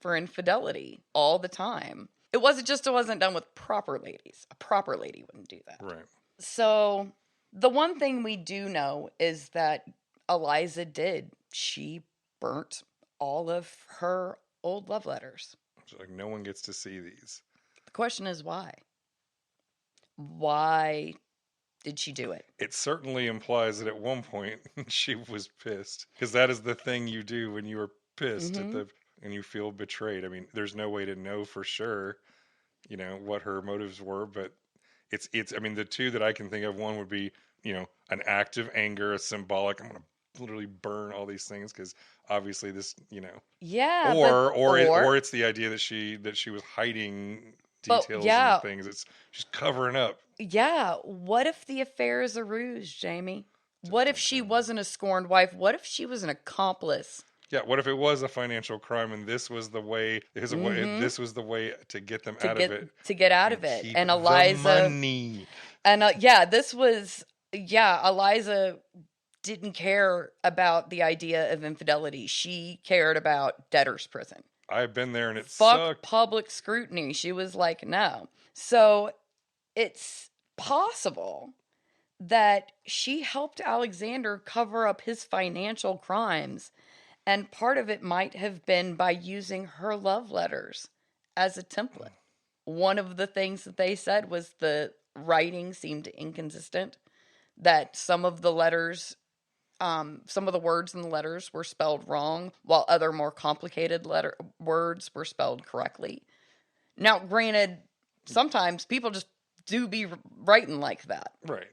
for infidelity all the time. It wasn't done with proper ladies. A proper lady wouldn't do that. Right. So, the one thing we do know is that Eliza did. She burnt all of her old love letters. It's like, no one gets to see these. The question is why? Why did she do it? It certainly implies that at one point she was pissed, because that is the thing you do when you are pissed and you feel betrayed. I mean, there's no way to know for sure, you know, what her motives were, but it's. I mean, the two that I can think of, one would be, you know, an act of anger, a symbolic, I'm going to literally burn all these things because obviously this, you know, yeah, or it's the idea that she was hiding details and things. She's covering up. Yeah. What if the affair is a ruse, Jamie? What if she wasn't a scorned wife? What if she was an accomplice? Yeah, what if it was a financial crime and this was the way? This was the way to get them out of it. To get out of it, keep and Eliza, the money. And Eliza didn't care about the idea of infidelity. She cared about debtor's prison. I've been there, and it Fuck sucked. Public scrutiny. She was like, no. So it's possible that she helped Alexander cover up his financial crimes. And part of it might have been by using her love letters as a template. One of the things that they said was the writing seemed inconsistent, that some of the letters, some of the words in the letters were spelled wrong, while other more complicated words were spelled correctly. Now, granted, sometimes people just do be writing like that. Right.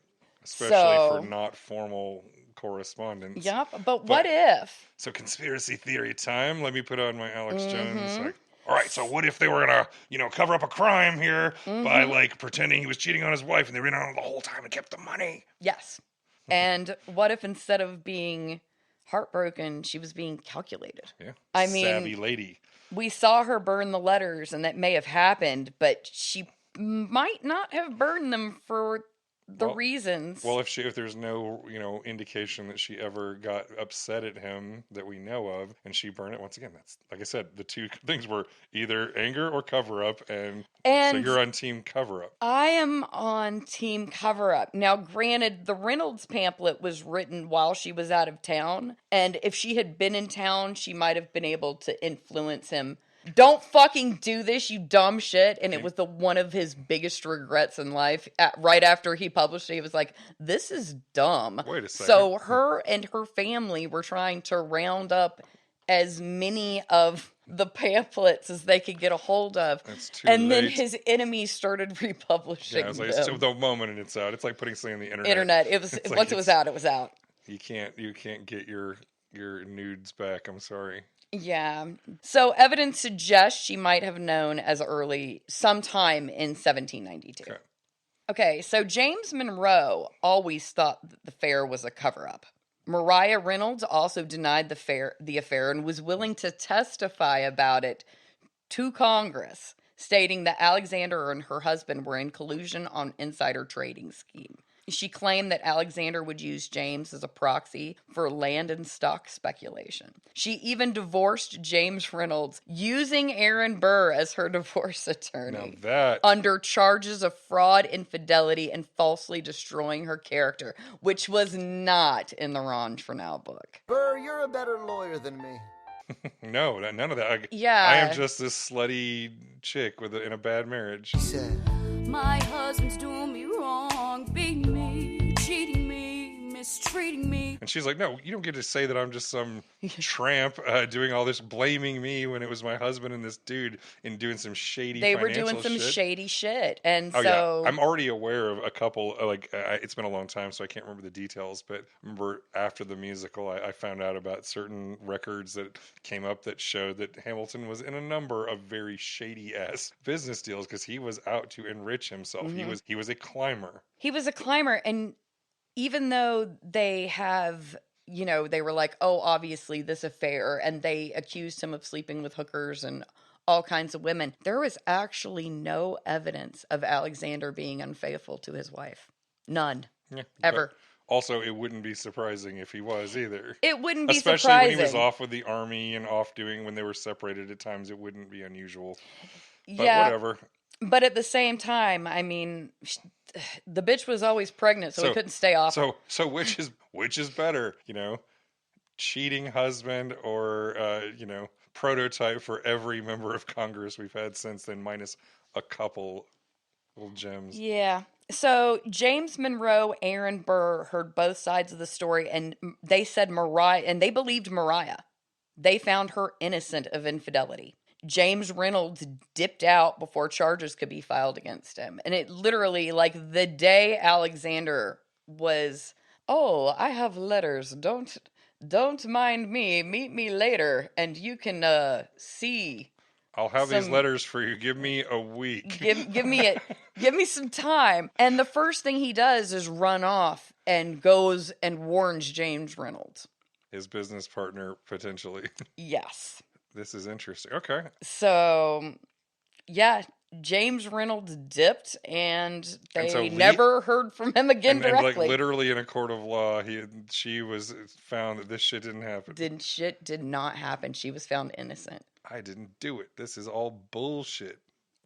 Especially for not formal correspondence. Yep, but what if? So conspiracy theory time. Let me put on my Alex Jones. Like, all right, so what if they were gonna, you know, cover up a crime here by like pretending he was cheating on his wife and they were in on it the whole time and kept the money? Yes. And what if instead of being heartbroken, she was being calculated? Yeah. I mean, savvy lady. We saw her burn the letters, and that may have happened, but she might not have burned them for the reasons. Well, if there's no, indication that she ever got upset at him that we know of, and she burned it, once again, that's, like I said, the two things were either anger or cover up, and so you're on team cover up. I am on team cover up. Now, granted, the Reynolds pamphlet was written while she was out of town, and if she had been in town, she might have been able to influence him. Don't fucking do this, you dumb shit. And it was one of his biggest regrets in life. Right after he published it, he was like, this is dumb. Wait a second. So her and her family were trying to round up as many of the pamphlets as they could get a hold of. That's too and late. Then his enemies started republishing Yeah, it's like them. it's the moment and it's out. It's like putting something on the Internet. It was once it was out, it was out. You can't get your nudes back. I'm sorry. Yeah. So evidence suggests she might have known as early sometime in 1792. Okay, so James Monroe always thought that the affair was a cover-up. Maria Reynolds also denied the affair and was willing to testify about it to Congress, stating that Alexander and her husband were in collusion on insider trading scheme. She claimed that Alexander would use James as a proxy for land and stock speculation. She even divorced James Reynolds, using Aaron Burr as her divorce attorney. Now that... under charges of fraud, infidelity, and falsely destroying her character, which was not in the Ron Chernow book. Burr, you're a better lawyer than me. No, none of that. I am just this slutty chick in a bad marriage. He said, my husband's doing me wrong, beating me, cheating me, mistreating me. And she's like, no, you don't get to say that I'm just some tramp doing all this, blaming me when it was my husband and this dude and doing some shady They financial were doing some shit. shady shit. And Yeah. I'm already aware of a couple, it's been a long time, so I can't remember the details, but I remember after the musical, I found out about certain records that came up that showed that Hamilton was in a number of very shady-ass business deals because he was out to enrich himself. Mm-hmm. He was a climber. He was a climber, and even though they have, they were like, oh, obviously this affair, and they accused him of sleeping with hookers and all kinds of women, there was actually no evidence of Alexander being unfaithful to his wife. None. Yeah, ever. Also, it wouldn't be surprising if he was either. It wouldn't be Especially surprising. when he was off with the army and when they were separated at times, it wouldn't be unusual. But yeah, whatever. But at the same time, I mean, the bitch was always pregnant, so he couldn't stay off. So which is better, cheating husband or prototype for every member of Congress we've had since then, minus a couple little gems. Yeah. So James Monroe, Aaron Burr heard both sides of the story, and they said they believed Maria. They found her innocent of infidelity. James Reynolds dipped out before charges could be filed against him. And it literally, the day Alexander was, oh, I have letters. Don't mind me. Meet me later, and you can see. I'll have these letters for you. Give me a week. Give me some time. And the first thing he does is run off and goes and warns James Reynolds. His business partner, potentially. Yes. This is interesting. Okay. So, yeah, James Reynolds dipped, and they never heard from him again directly. And literally in a court of law, she was found that this shit didn't happen. Did not happen. She was found innocent. I didn't do it. This is all bullshit.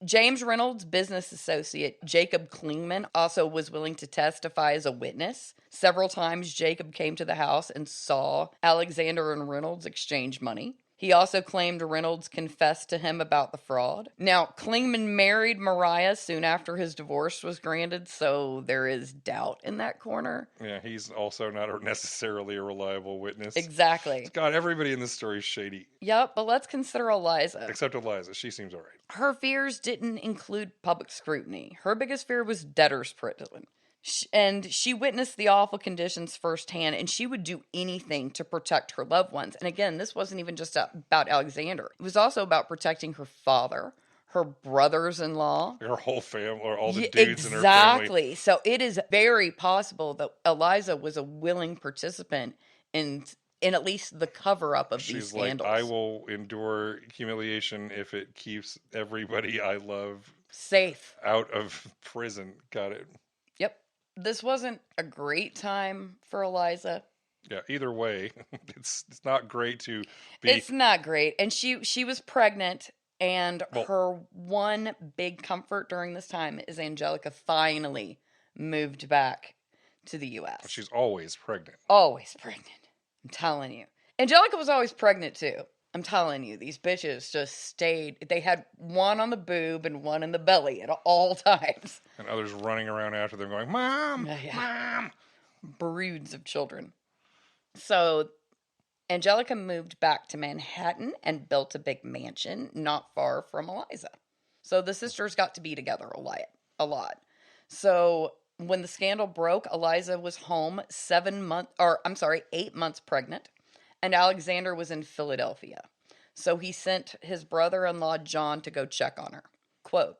James Reynolds' business associate, Jacob Klingman, also was willing to testify as a witness. Several times, Jacob came to the house and saw Alexander and Reynolds exchange money. He also claimed Reynolds confessed to him about the fraud. Now, Klingman married Maria soon after his divorce was granted, so there is doubt in that corner. Yeah, he's also not necessarily a reliable witness. Exactly. God, everybody in this story is shady. Yep, but let's consider Eliza. Except Eliza. She seems all right. Her fears didn't include public scrutiny. Her biggest fear was debtor's prison. And she witnessed the awful conditions firsthand, and she would do anything to protect her loved ones. And again, this wasn't even just about Alexander. It was also about protecting her father, her brothers-in-law. Her whole family, or all the dudes in her family. Exactly. So it is very possible that Eliza was a willing participant in at least the cover-up of these scandals. She's like, I will endure humiliation if it keeps everybody I love safe out of prison. Got it. Yep. This wasn't a great time for Eliza. Yeah, either way, it's not great to be. It's not great. And she was pregnant, and Well- her one big comfort during this time is Angelica finally moved back to the U.S. She's always pregnant. Always pregnant. I'm telling you. Angelica was always pregnant too. I'm telling you, these bitches just stayed. They had one on the boob and one in the belly at all times. And others running around after them going, Mom! Yeah. Mom! Broods of children. So Angelica moved back to Manhattan and built a big mansion not far from Eliza. So the sisters got to be together a lot. So when the scandal broke, Eliza was home 8 months pregnant, and Alexander was in Philadelphia. So he sent his brother-in-law John to go check on her. Quote,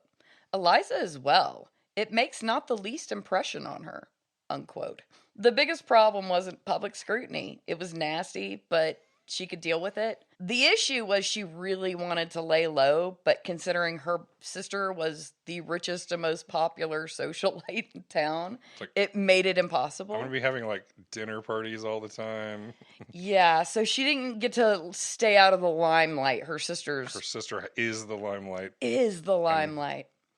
Eliza is well. It makes not the least impression on her. Unquote. The biggest problem wasn't public scrutiny. It was nasty, but she could deal with it. The issue was she really wanted to lay low, but considering her sister was the richest and most popular socialite in town, it made it impossible. I'm going to be having like dinner parties all the time. Yeah, so she didn't get to stay out of the limelight. Her sister is the limelight.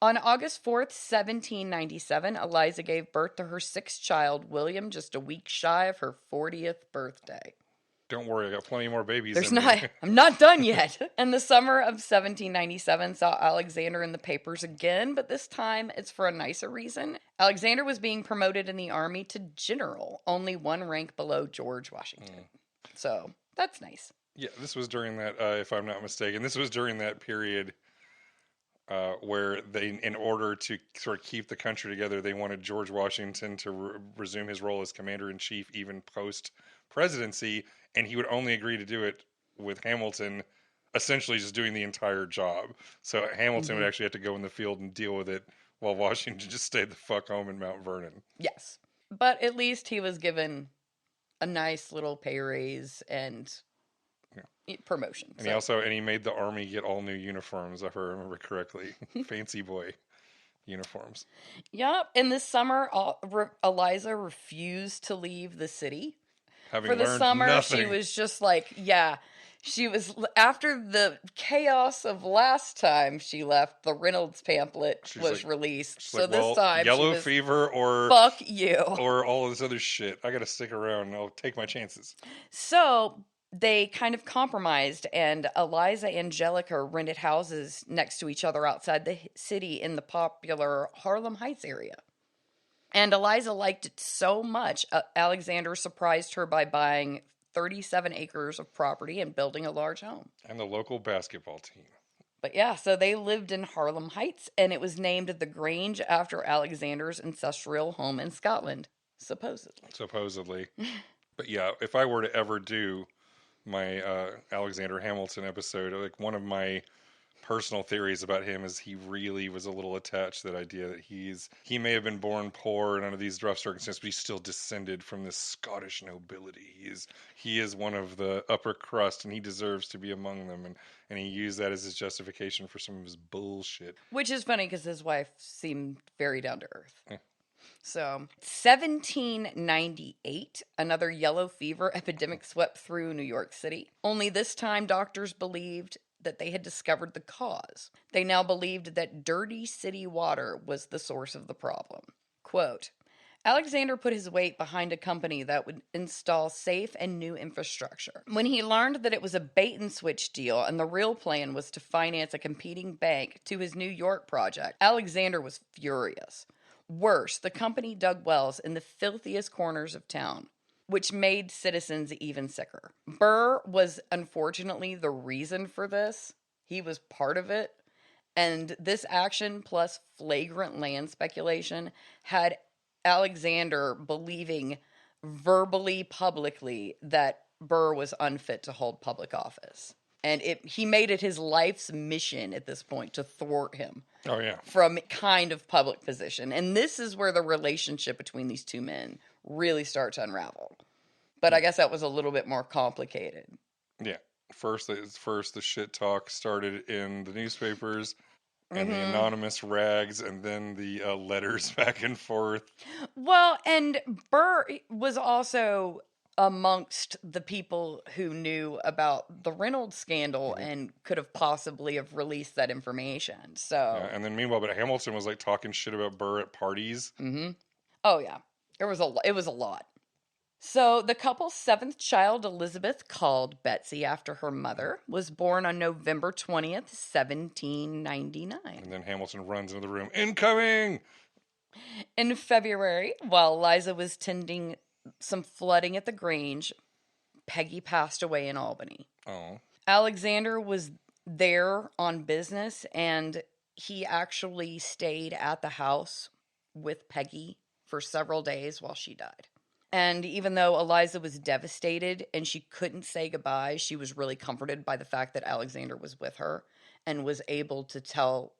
On August 4th, 1797, Eliza gave birth to her sixth child, William, just a week shy of her 40th birthday. Don't worry, I got plenty more babies. I'm not done yet. And the summer of 1797 saw Alexander in the papers again, but this time it's for a nicer reason. Alexander was being promoted in the army to general, only one rank below George Washington. So that's nice. Yeah, this was during that, if I'm not mistaken, this was during that period where they, in order to sort of keep the country together, they wanted George Washington to resume his role as commander-in-chief even post-presidency, and he would only agree to do it with Hamilton essentially just doing the entire job. So Hamilton would actually have to go in the field and deal with it while Washington just stayed the fuck home in Mount Vernon. Yes. But at least he was given a nice little pay raise and promotion. And he made the army get all new uniforms, if I remember correctly. Fancy boy uniforms. Yep. And this summer, Eliza refused to leave the city. Having For the learned summer, nothing. she was just like, she was, after the chaos of last time she left, the Reynolds pamphlet was released. So this time, yellow fever or fuck you. Or all of this other shit. I got to stick around and I'll take my chances. So they kind of compromised, and Eliza and Angelica rented houses next to each other outside the city in the popular Harlem Heights area. And Eliza liked it so much, Alexander surprised her by buying 37 acres of property and building a large home. And the local basketball team. But yeah, so they lived in Harlem Heights, and it was named the Grange after Alexander's ancestral home in Scotland, supposedly. But yeah, if I were to ever do my Alexander Hamilton episode, like one of my personal theories about him is he really was a little attached to that idea that he may have been born poor and under these rough circumstances, but he's still descended from this Scottish nobility. He is one of the upper crust, and he deserves to be among them, and he used that as his justification for some of his bullshit. Which is funny because his wife seemed very down to earth. Yeah. So, 1798, another yellow fever epidemic swept through New York City. Only this time, doctors believed that they had discovered the cause. They now believed that dirty city water was the source of the problem. Quote, Alexander put his weight behind a company that would install safe and new infrastructure. When he learned that it was a bait-and-switch deal and the real plan was to finance a competing bank to his New York project, Alexander was furious. Worse, the company dug wells in the filthiest corners of town, which made citizens even sicker. Burr was unfortunately the reason for this. He was part of it. And this action plus flagrant land speculation had Alexander believing verbally, publicly, that Burr was unfit to hold public office. And he made it his life's mission at this point to thwart him. Oh, yeah. From kind of public position. And this is where the relationship between these two men really starts to unravel. But I guess that was a little bit more complicated. Yeah. First the shit talk started in the newspapers. and the anonymous rags, and then the letters back and forth. Well, and Burr was also amongst the people who knew about the Reynolds scandal and could have possibly have released that information. So, Yeah, and then meanwhile, but Hamilton was like talking shit about Burr at parties. oh yeah, it was a lot. So the couple's seventh child, Elizabeth, called Betsy after her mother, was born on November 20th, 1799. And then Hamilton runs into the room, incoming! In February, while Eliza was tending some flooding at the Grange, Peggy passed away in Albany. Oh. Alexander was there on business, and he actually stayed at the house with Peggy for several days while she died. And even though Eliza was devastated and she couldn't say goodbye, she was really comforted by the fact that Alexander was with her and was able to tell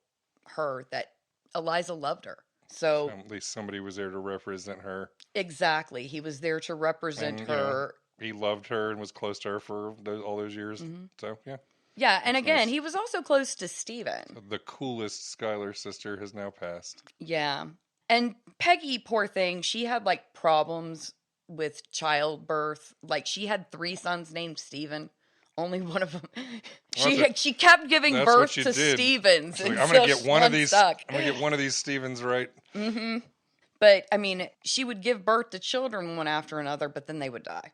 her that Eliza loved her. So at least somebody was there to represent her. Exactly. He was there to represent her. He loved her and was close to her for all those years. So, yeah. Yeah, and That's again, nice. he was also close to Stephen. The coolest Schuyler sister has now passed. Yeah. And Peggy, poor thing, she had like problems with childbirth. Like she had 3 sons named Stephen. Only one of them. She kept giving birth to Stevens. Like, I'm gonna get one of these. I'm gonna get one of these Stevens right. But I mean, she would give birth to children one after another, but then they would die.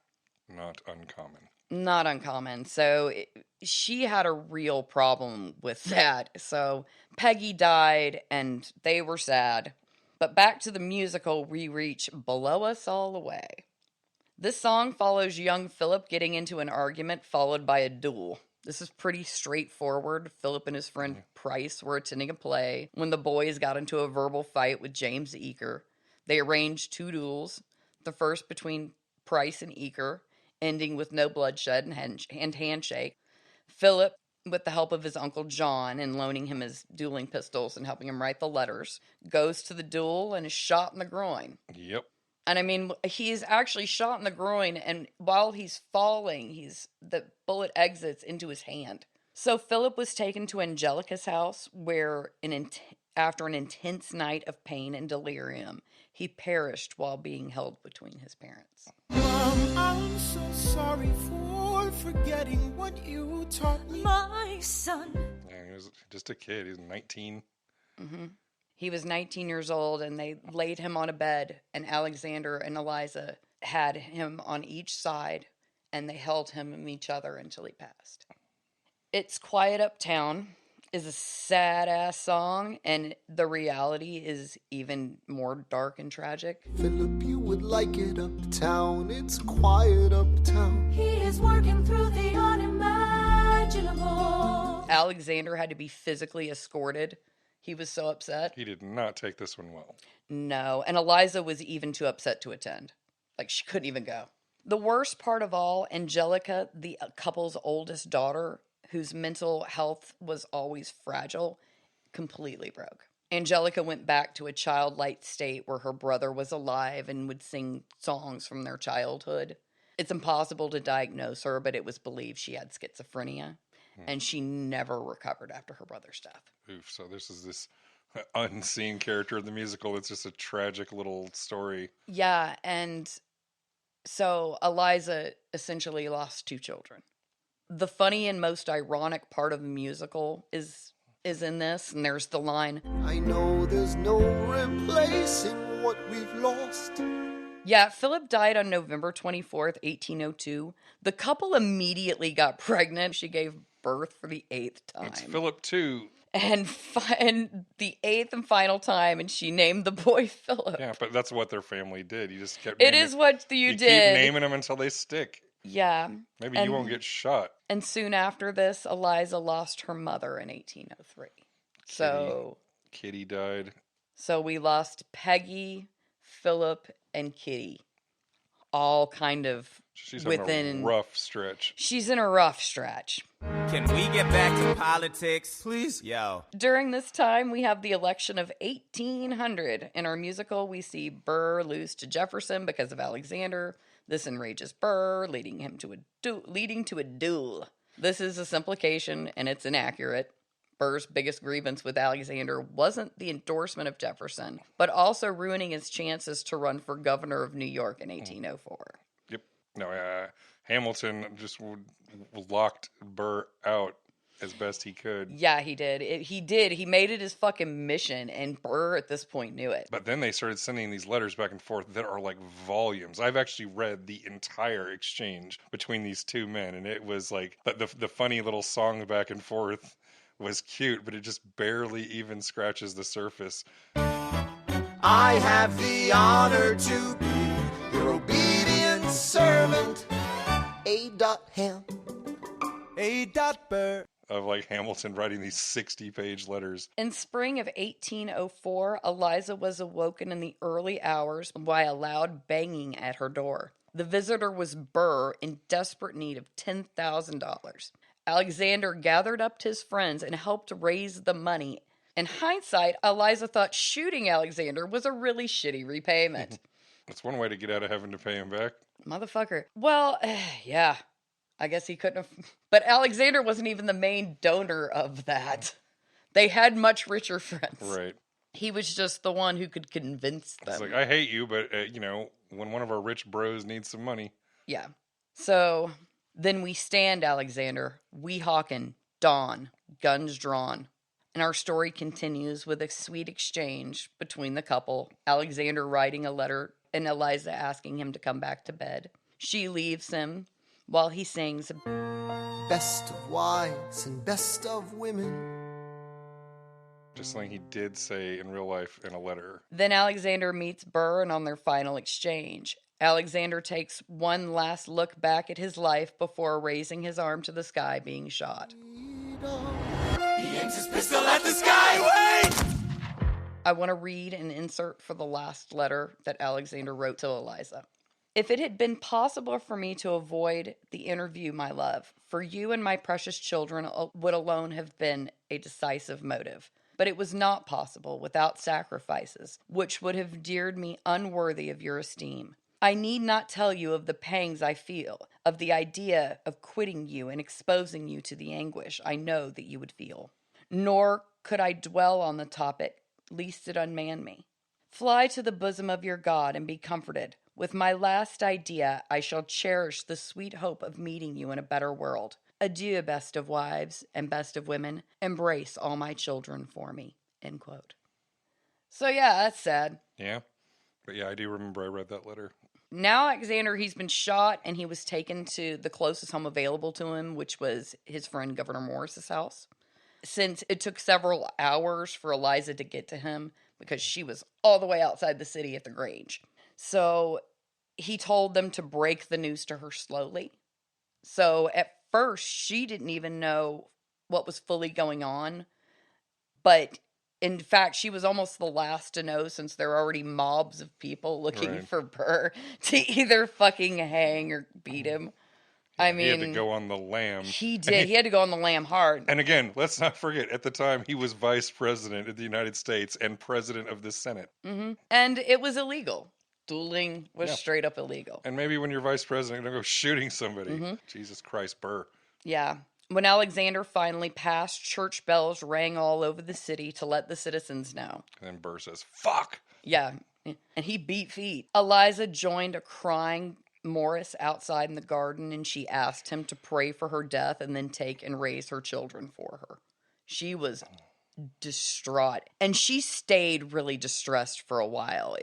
Not uncommon. Not uncommon. So she had a real problem with that. So Peggy died, and they were sad. But back to the musical, we reach Below Us All the Way. This song follows young Philip getting into an argument followed by a duel. This is pretty straightforward. Philip and his friend Price were attending a play when the boys got into a verbal fight with James Eaker. They arranged 2 duels, the first between Price and Eaker, ending with no bloodshed and handshake. Philip, with the help of his uncle John and loaning him his dueling pistols and helping him write the letters, goes to the duel and is shot in the groin. Yep. And I mean, he's actually shot in the groin, and while he's falling, the bullet exits into his hand. So Philip was taken to Angelica's house, where after an intense night of pain and delirium, he perished while being held between his parents. Mom, I'm so sorry for forgetting what you taught me. My son. Yeah, he was just a kid. He was 19. He was 19 years old, and they laid him on a bed, and Alexander and Eliza had him on each side, and they held him and each other until he passed. It's Quiet Uptown is a sad-ass song, and the reality is even more dark and tragic. Philip, you would like it uptown. It's quiet uptown. He is working through the unimaginable. Alexander had to be physically escorted. He was so upset. He did not take this one well. No, and Eliza was even too upset to attend. Like, she couldn't even go. The worst part of all, Angelica, the couple's oldest daughter, whose mental health was always fragile, completely broke. Angelica went back to a childlike state where her brother was alive and would sing songs from their childhood. It's impossible to diagnose her, but it was believed she had schizophrenia, and she never recovered after her brother's death. Oof. So this is this unseen character of the musical. It's just a tragic little story. Yeah, and so Eliza essentially lost 2 children. The funny and most ironic part of the musical is in this, and there's the line, I know there's no replacing what we've lost. Yeah, Philip died on November 24th, 1802. The couple immediately got pregnant. She gave birth for the 8th time. It's Philip too. And the 8th and final time, and she named the boy Philip. Yeah, but that's what their family did. You just kept It is what you did. Keep naming them until they stick. Yeah. Maybe you won't get shot. And soon after this, Eliza lost her mother in 1803. Kitty died. So we lost Peggy, Philip, and Kitty. All kind of She's in a rough stretch. She's in a rough stretch. Can we get back to politics? Please. Yo. During this time, we have the election of 1800. In our musical, we see Burr lose to Jefferson because of Alexander. This enrages Burr, leading to a duel. This is a simplification, and it's inaccurate. Burr's biggest grievance with Alexander wasn't the endorsement of Jefferson, but also ruining his chances to run for governor of New York in 1804. Yep. No, Hamilton just locked Burr out as best he could. Yeah, he did. He made it his fucking mission, and Burr at this point knew it. But then they started sending these letters back and forth that are like volumes. I've actually read the entire exchange between these two men, and it was like, but the funny little song back and forth was cute, but it just barely even scratches the surface. I have the honor to be your obedient servant. A.Ham. A.Burr. Of like Hamilton writing these 60-page letters. In spring of 1804, Eliza was awoken in the early hours by a loud banging at her door. The visitor was Burr, in desperate need of $10,000. Alexander gathered up his friends and helped raise the money. In hindsight, Eliza thought shooting Alexander was a really shitty repayment. That's one way to get out of having to pay him back. Motherfucker. Well, yeah. I guess he couldn't have... But Alexander wasn't even the main donor of that. They had much richer friends. Right. He was just the one who could convince them. It's like, I hate you, but, when one of our rich bros needs some money. Yeah. So, then we stand, Alexander. We hawkin'. Dawn. Guns drawn. And our story continues with a sweet exchange between the couple. Alexander writing a letter and Eliza asking him to come back to bed. She leaves him while he sings, Best of wives and best of women. Just something he did say in real life in a letter. Then Alexander meets Burr, and on their final exchange, Alexander takes one last look back at his life before raising his arm to the sky, being shot. He aims his pistol at the sky. Wait! I want to read an insert for the last letter that Alexander wrote to Eliza. If it had been possible for me to avoid the interview, my love, for you and my precious children would alone have been a decisive motive. But it was not possible without sacrifices, which would have endeared me unworthy of your esteem. I need not tell you of the pangs I feel, of the idea of quitting you and exposing you to the anguish I know that you would feel. Nor could I dwell on the topic, lest it unman me. Fly to the bosom of your God and be comforted. With my last idea, I shall cherish the sweet hope of meeting you in a better world. Adieu, best of wives and best of women. Embrace all my children for me. End quote. So yeah, that's sad. Yeah. But yeah, I do remember I read that letter. Now Alexander, he's been shot and he was taken to the closest home available to him, which was his friend Governor Morris's house. Since it took several hours for Eliza to get to him because she was all the way outside the city at the Grange. So he told them to break the news to her slowly. So at first, she didn't even know what was fully going on. But in fact, she was almost the last to know, since there are already mobs of people looking for Burr to either fucking hang or beat him. Yeah, I mean, he had to go on the lam. He did. He had to go on the lam hard. And again, let's not forget, at the time, he was vice president of the United States and president of the Senate. Mm-hmm. And it was illegal. Dueling was straight up illegal. And maybe when you're vice president, you're going to go shooting somebody. Mm-hmm. Jesus Christ, Burr. Yeah. When Alexander finally passed, church bells rang all over the city to let the citizens know. And then Burr says, fuck! Yeah. And he beat feet. Eliza joined a crying Morris outside in the garden, and she asked him to pray for her death and then take and raise her children for her. She was distraught. And she stayed really distressed for a while.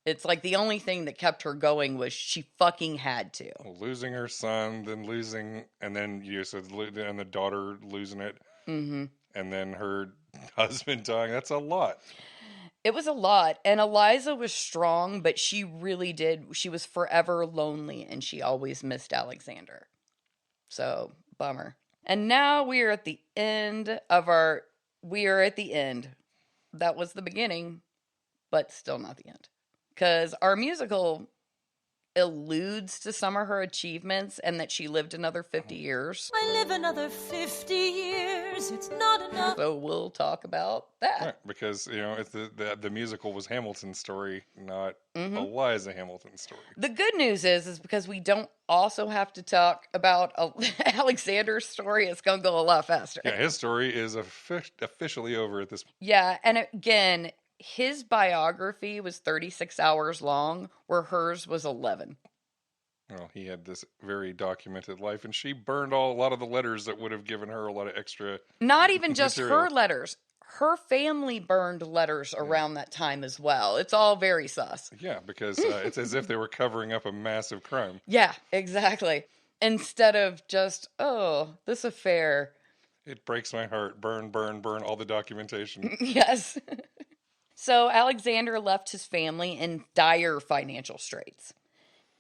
It's like the only thing that kept her going was she fucking had to. Losing her son, then losing, and then and the daughter losing it, mm-hmm. and then her husband dying. That's a lot. It was a lot. And Eliza was strong, but she really did. She was forever lonely, and she always missed Alexander. So, bummer. And now we are at the end of That was the beginning, but still not the end. Because our musical alludes to some of her achievements and that she lived another 50 years. I live another 50 years. years, it's not enough. So we'll talk about that. Right, because, it's the musical was Hamilton's story, not Eliza Hamilton's story. The good news is because we don't also have to talk about Alexander's story. It's going to go a lot faster. Yeah, his story is officially over at this point. Yeah, and again, his biography was 36 hours long, where hers was 11. Well, he had this very documented life, and she burned a lot of the letters that would have given her a lot of extra. Not even just material. her letters. Her family burned letters around that time as well. It's all very sus. Yeah, because it's as if they were covering up a massive crime. Yeah, exactly. Instead of just, this affair. It breaks my heart. Burn, burn, burn all the documentation. Yes. So Alexander left his family in dire financial straits.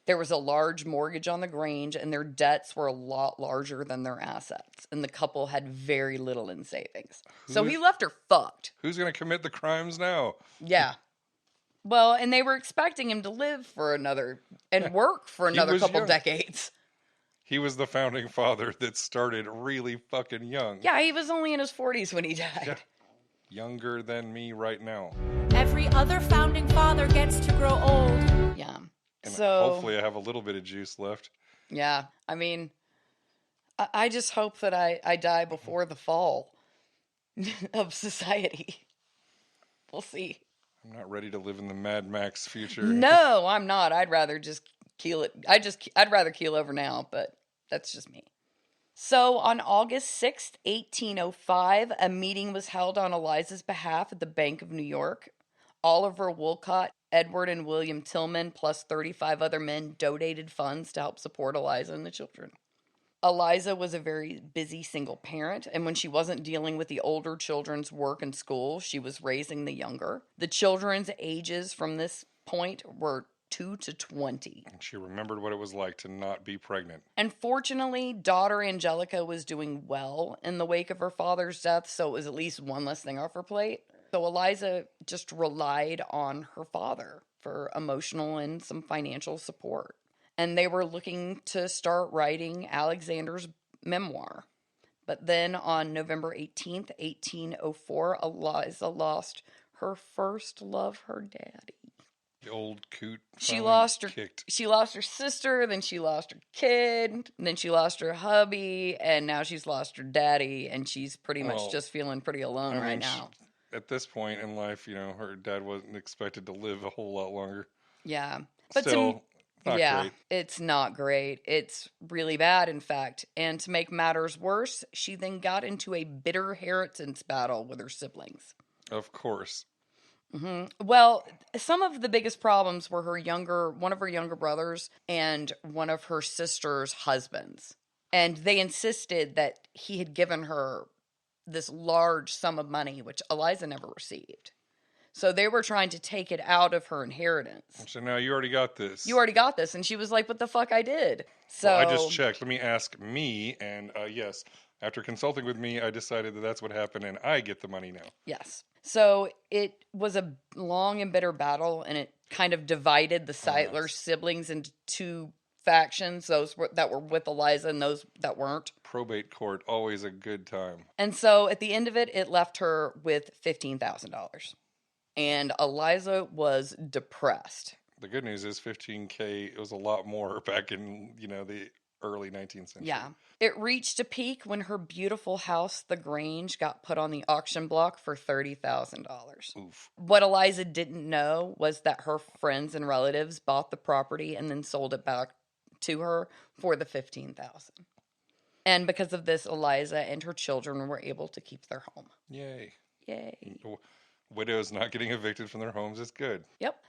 There was a large mortgage on the Grange, and their debts were a lot larger than their assets. And the couple had very little in savings. So he left her fucked. Who's going to commit the crimes now? Yeah. Well, and they were expecting him to live for another, and work for another couple decades. He was the founding father that started really fucking young. Yeah, he was only in his 40s when he died. Yeah. Younger than me right now. Every other founding father gets to grow old. Yeah. And so hopefully I have a little bit of juice left. Yeah, I mean, I just hope that I die before the fall of society. We'll see. I'm not ready to live in the Mad Max future. No, I'm not. I'd rather just keel it. I'd rather keel over now, but that's just me. So on August 6th, 1805, a meeting was held on Eliza's behalf at the Bank of New York. Oliver Wolcott, Edward and William Tillman, plus 35 other men donated funds to help support Eliza and the children. Eliza was a very busy single parent, and when she wasn't dealing with the older children's work and school, she was raising the younger. The children's ages from this point were 2 to 20. She remembered what it was like to not be pregnant. And fortunately, daughter Angelica was doing well in the wake of her father's death, so it was at least one less thing off her plate. So Eliza just relied on her father for emotional and some financial support. And they were looking to start writing Alexander's memoir. But then on November 18th, 1804, Eliza lost her first love, her daddy. The old coot. She lost her sister, then she lost her kid, and then she lost her hubby, and now she's lost her daddy, and she's pretty much just feeling pretty alone right now. At this point in life, her dad wasn't expected to live a whole lot longer. Yeah. But still, not great. It's not great. It's really bad, in fact. And to make matters worse, she then got into a bitter inheritance battle with her siblings. Of course. Mm-hmm. Well, some of the biggest problems were one of her younger brothers and one of her sister's husbands. And they insisted that he had given her this large sum of money, which Eliza never received. So they were trying to take it out of her inheritance. So now you already got this. You already got this. And she was like, what the fuck I did? So well, I just checked. Let me ask me. And yes, after consulting with me, I decided that that's what happened and I get the money now. Yes. So it was a long and bitter battle, and it kind of divided the Schuyler siblings into two factions, those that were with Eliza and those that weren't. Probate court, always a good time. And so at the end of it, it left her with $15,000. And Eliza was depressed. The good news is $15K, it was a lot more back in, the early 19th century. Yeah. It reached a peak when her beautiful house, the Grange, got put on the auction block for $30,000. Oof. What Eliza didn't know was that her friends and relatives bought the property and then sold it back to her for the $15,000. And because of this, Eliza and her children were able to keep their home. Yay. Widows not getting evicted from their homes is good. Yep.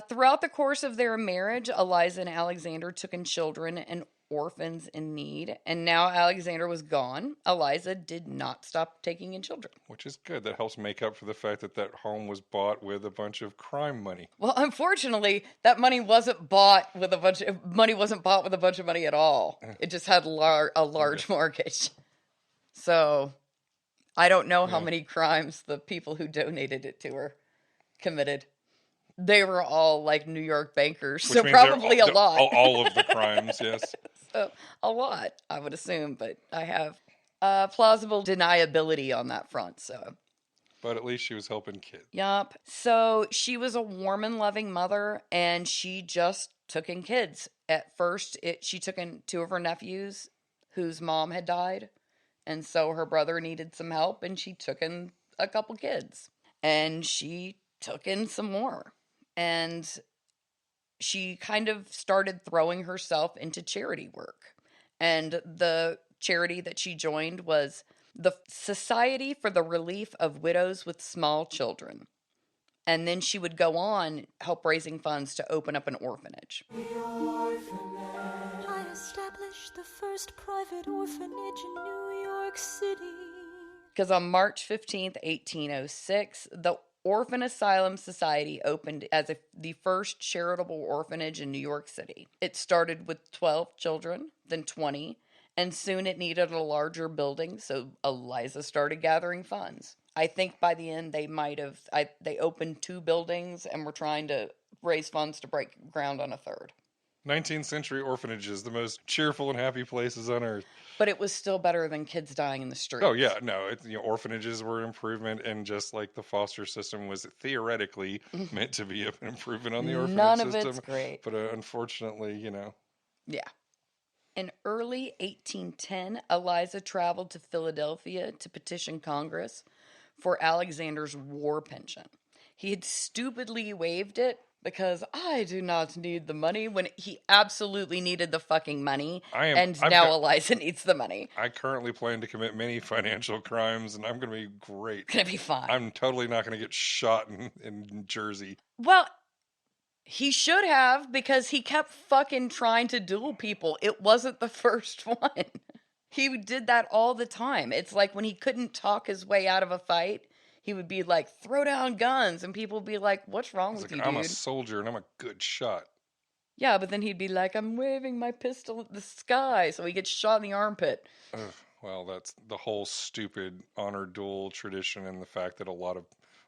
Throughout the course of their marriage, Eliza and Alexander took in children and orphans in need. And now Alexander was gone. Eliza did not stop taking in children. Which is good. That helps make up for the fact that home was bought with a bunch of crime money. Well, unfortunately, that money wasn't bought with a bunch of money at all. It just had a large mortgage. So I don't know how many crimes the people who donated it to her committed. They were all like New York bankers, so probably a lot. All of the crimes, yes. So a lot, I would assume, but I have plausible deniability on that front, so. But at least she was helping kids. Yup. So she was a warm and loving mother, and she just took in kids. At first, she took in 2 of her nephews whose mom had died, and so her brother needed some help, and she took in a couple kids. And she took in some more. And she kind of started throwing herself into charity work. And the charity that she joined was the Society for the Relief of Widows with Small Children. And then she would go on help raising funds to open up an orphanage. I established the first private orphanage in New York City. Because on March 15th, 1806, the Orphan Asylum Society opened as the first charitable orphanage in New York City. It started with 12 children, then 20, and soon it needed a larger building, so Eliza started gathering funds. I think by the end they opened 2 buildings and were trying to raise funds to break ground on a third. 19th century orphanages, the most cheerful and happy places on earth. But it was still better than kids dying in the streets. Oh yeah, no, orphanages were an improvement, and just like the foster system was theoretically meant to be an improvement on the orphanage None system. of it's great. But unfortunately, Yeah. In early 1810, Eliza traveled to Philadelphia to petition Congress for Alexander's war pension. He had stupidly waived it because I do not need the money when he absolutely needed the fucking money. Eliza needs the money. I currently plan to commit many financial crimes, and I'm going to be great. Gonna be fine. I'm totally not going to get shot in Jersey. Well, he should have, because he kept fucking trying to duel people. It wasn't the first one. He did that all the time. It's like when he couldn't talk his way out of a fight, he would be like, throw down guns, and people would be like, what's wrong with you, dude? I'm a soldier, and I'm a good shot. Yeah, but then he'd be like, I'm waving my pistol at the sky, so he gets shot in the armpit. Ugh, well, that's the whole stupid honor duel tradition, and the fact that a lot of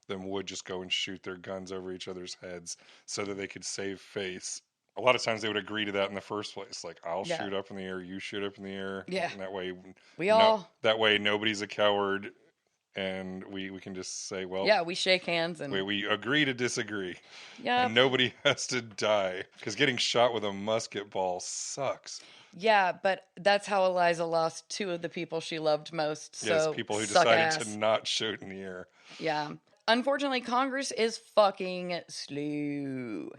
them would just go and shoot their guns over each other's heads so that they could save face. A lot of times they would agree to that in the first place. Like, I'll shoot up in the air, you shoot up in the air. Yeah. And that way, that way nobody's a coward, and we can just say, well, yeah, we shake hands and we agree to disagree. Yeah. And nobody has to die, because getting shot with a musket ball sucks. Yeah, but that's how Eliza lost 2 of the people she loved most. So yes, people who decided to not shoot in the air. Yeah. Unfortunately, Congress is fucking slow.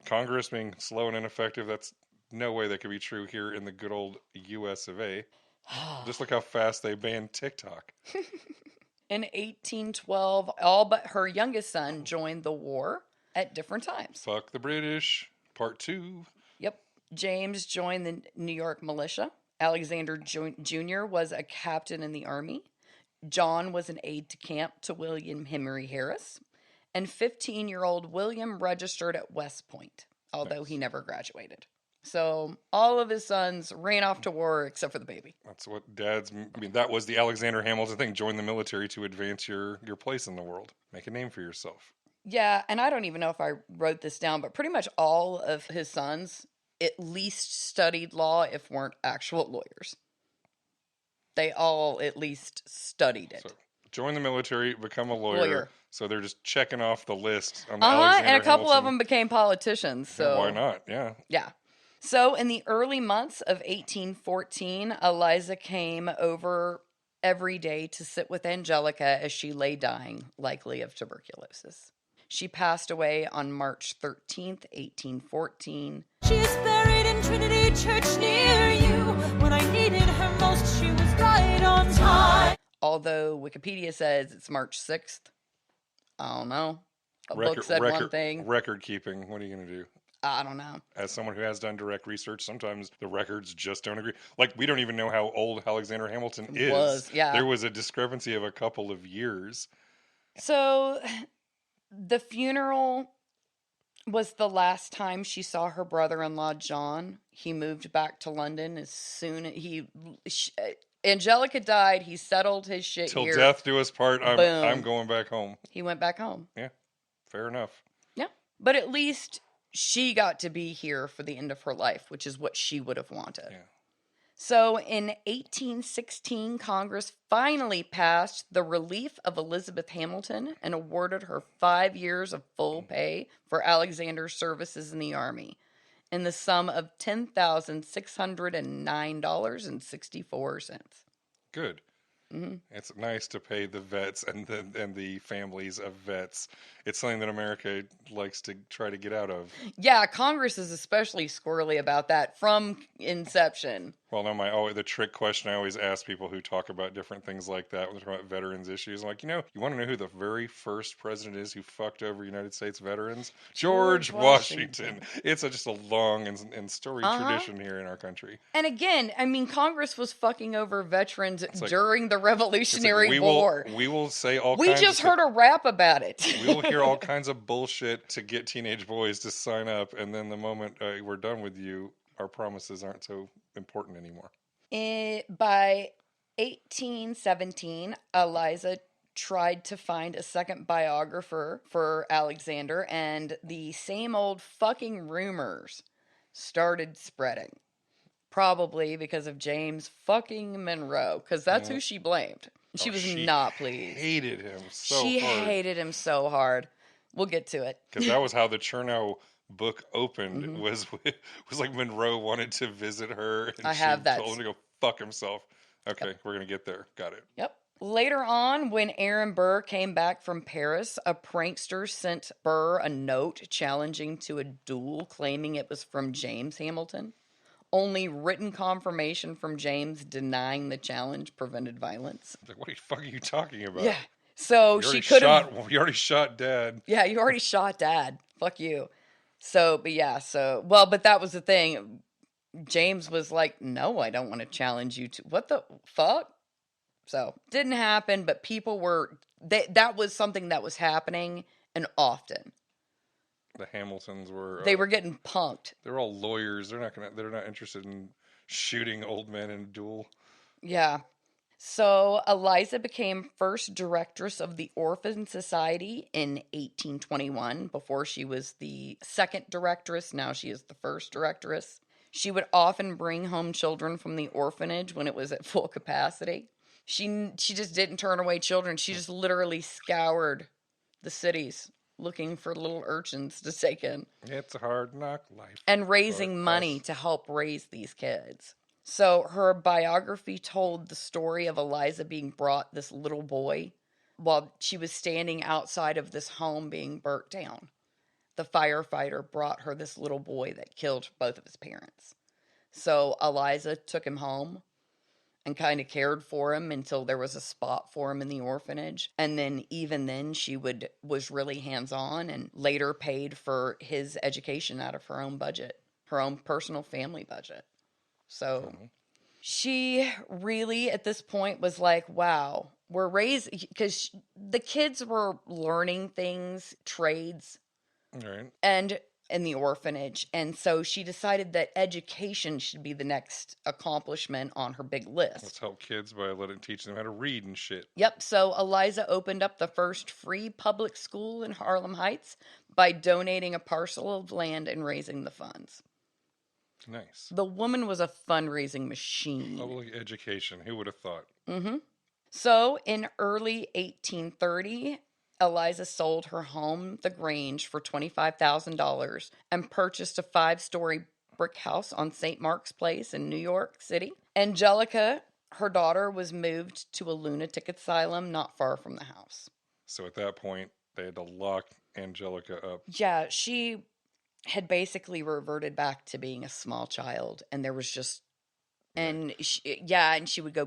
Congress being slow and ineffective, that's no way that could be true here in the good old US of A. Just look how fast they banned TikTok. In 1812, all but her youngest son joined the war at different times. Fuck the British, part 2. Yep. James joined the New York militia. Alexander Jr. was a captain in the army. John was an aide-de-camp to William Henry Harris. And 15-year-old William registered at West Point, although he never graduated. So all of his sons ran off to war except for the baby. That's what that was the Alexander Hamilton thing. Join the military to advance your place in the world. Make a name for yourself. Yeah, and I don't even know if I wrote this down, but pretty much all of his sons at least studied law, if weren't actual lawyers. They all at least studied it. So join the military, become a lawyer. So they're just checking off the list on the and a couple of them became politicians. So yeah, why not? Yeah. Yeah. So in the early months of 1814, Eliza came over every day to sit with Angelica as she lay dying, likely of tuberculosis. She passed away on March 13th, 1814. She is buried in Trinity Church near you. When I needed her most, she was right on time. Although Wikipedia says it's March 6th. I don't know. A book said one thing. Record keeping. What are you going to do? I don't know. As someone who has done direct research, sometimes the records just don't agree. Like, we don't even know how old Alexander Hamilton is. There was a discrepancy of a couple of years. So the funeral was the last time she saw her brother-in-law, John. He moved back to London as soon as Angelica died. He settled his shit Till here. death do us part. I'm going back home. He went back home. Yeah, fair enough. Yeah, but at least she got to be here for the end of her life, which is what she would have wanted. Yeah. So in 1816, Congress finally passed the Relief of Elizabeth Hamilton and awarded her 5 years of full pay for Alexander's services in the Army in the sum of $10,609.64. Good. It's nice to pay the vets and the families of vets. It's something that America likes to try to get out of. Yeah, Congress is especially squirrely about that from inception. Well, no, the trick question I always ask people who talk about different things like that when they're talking about veterans issues, I'm like, you want to know who the very first president is who fucked over United States veterans? George Washington. It's just a long and storied tradition here in our country. And again, I mean, Congress was fucking over veterans during the Revolutionary War. We will say all We kinds just of heard a rap about it. We will hear all kinds of bullshit to get teenage boys to sign up, and then the moment we're done with you, our promises aren't so important anymore. By 1817, Eliza tried to find a second biographer for Alexander, and the same old fucking rumors started spreading. Probably because of James fucking Monroe, because that's who she blamed. She was not pleased. Hated him so hard. She hated him so hard. We'll get to it. Because that was how the Chernow book opened. Was like Monroe wanted to visit her, and told him to go fuck himself. Okay, we're gonna get there. Got it. Yep. Later on, when Aaron Burr came back from Paris, a prankster sent Burr a note challenging to a duel, claiming it was from James Hamilton. Only written confirmation from James denying the challenge prevented violence. Like, what the fuck are you talking about? Yeah. So she could have. You already shot Dad. Yeah, you already shot Dad. Fuck you. But that was the thing. James was like, no, I don't want to challenge you to. What the fuck? So, didn't happen, but people were. That was something that was happening, and often. The Hamiltons were. They were getting punked. They're all lawyers. They're not interested in shooting old men in a duel. Yeah. So Eliza became first directress of the Orphan Society in 1821. Before she was the second directress, now she is the first directress. She would often bring home children from the orphanage when it was at full capacity. She just didn't turn away children. She just literally scoured the cities looking for little urchins to take in. It's a hard knock life. And raising money to help raise these kids. So her biography told the story of Eliza being brought this little boy while she was standing outside of this home being burnt down. The firefighter brought her this little boy that killed both of his parents. So Eliza took him home and kind of cared for him until there was a spot for him in the orphanage. And then even then she was really hands-on and later paid for his education out of her own budget, her own personal family budget. So she really at this point was like, wow, we're raising, because the kids were learning things, trades, right, and in the orphanage. And so she decided that education should be the next accomplishment on her big list. Let's help kids by teaching them how to read and shit. Yep. So Eliza opened up the first free public school in Harlem Heights by donating a parcel of land and raising the funds. Nice. The woman was a fundraising machine. Public education. Who would have thought? Mm-hmm. So in early 1830, Eliza sold her home, The Grange, for $25,000 and purchased a 5-story brick house on St. Mark's Place in New York City. Angelica, her daughter, was moved to a lunatic asylum not far from the house. So at that point, they had to lock Angelica up. Yeah, she had basically reverted back to being a small child, and there was just, and she would go,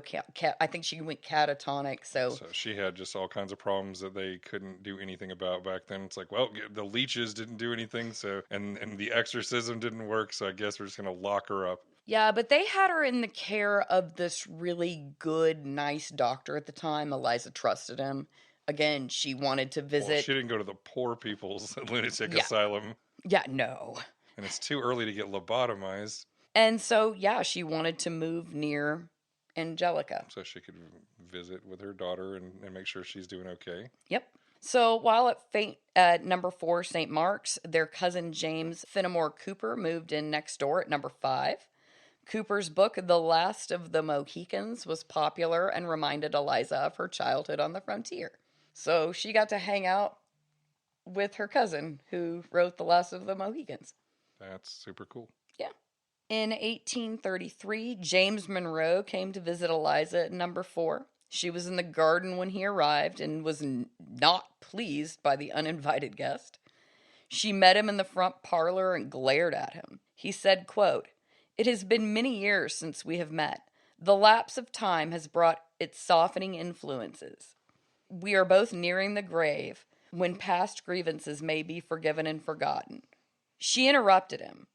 I think she went catatonic, so she had just all kinds of problems that they couldn't do anything about back then. It's like, well, the leeches didn't do anything, so, and the exorcism didn't work, so I guess we're just going to lock her up. Yeah, but they had her in the care of this really good, nice doctor at the time. Eliza trusted him. Again, she wanted to visit. Well, she didn't go to the poor people's lunatic asylum. Yeah, no. And it's too early to get lobotomized. And so, yeah, she wanted to move near Angelica. So she could visit with her daughter and make sure she's doing okay. Yep. So while at number 4, St. Mark's, their cousin James Fenimore Cooper moved in next door at number 5. Cooper's book, The Last of the Mohicans, was popular and reminded Eliza of her childhood on the frontier. So she got to hang out with her cousin who wrote The Last of the Mohicans. That's super cool. Yeah. In 1833, James Monroe came to visit Eliza at number 4. She was in the garden when he arrived and was not pleased by the uninvited guest. She met him in the front parlor and glared at him. He said, quote, "It has been many years since we have met. The lapse of time has brought its softening influences. We are both nearing the grave, when past grievances may be forgiven and forgotten." She interrupted him.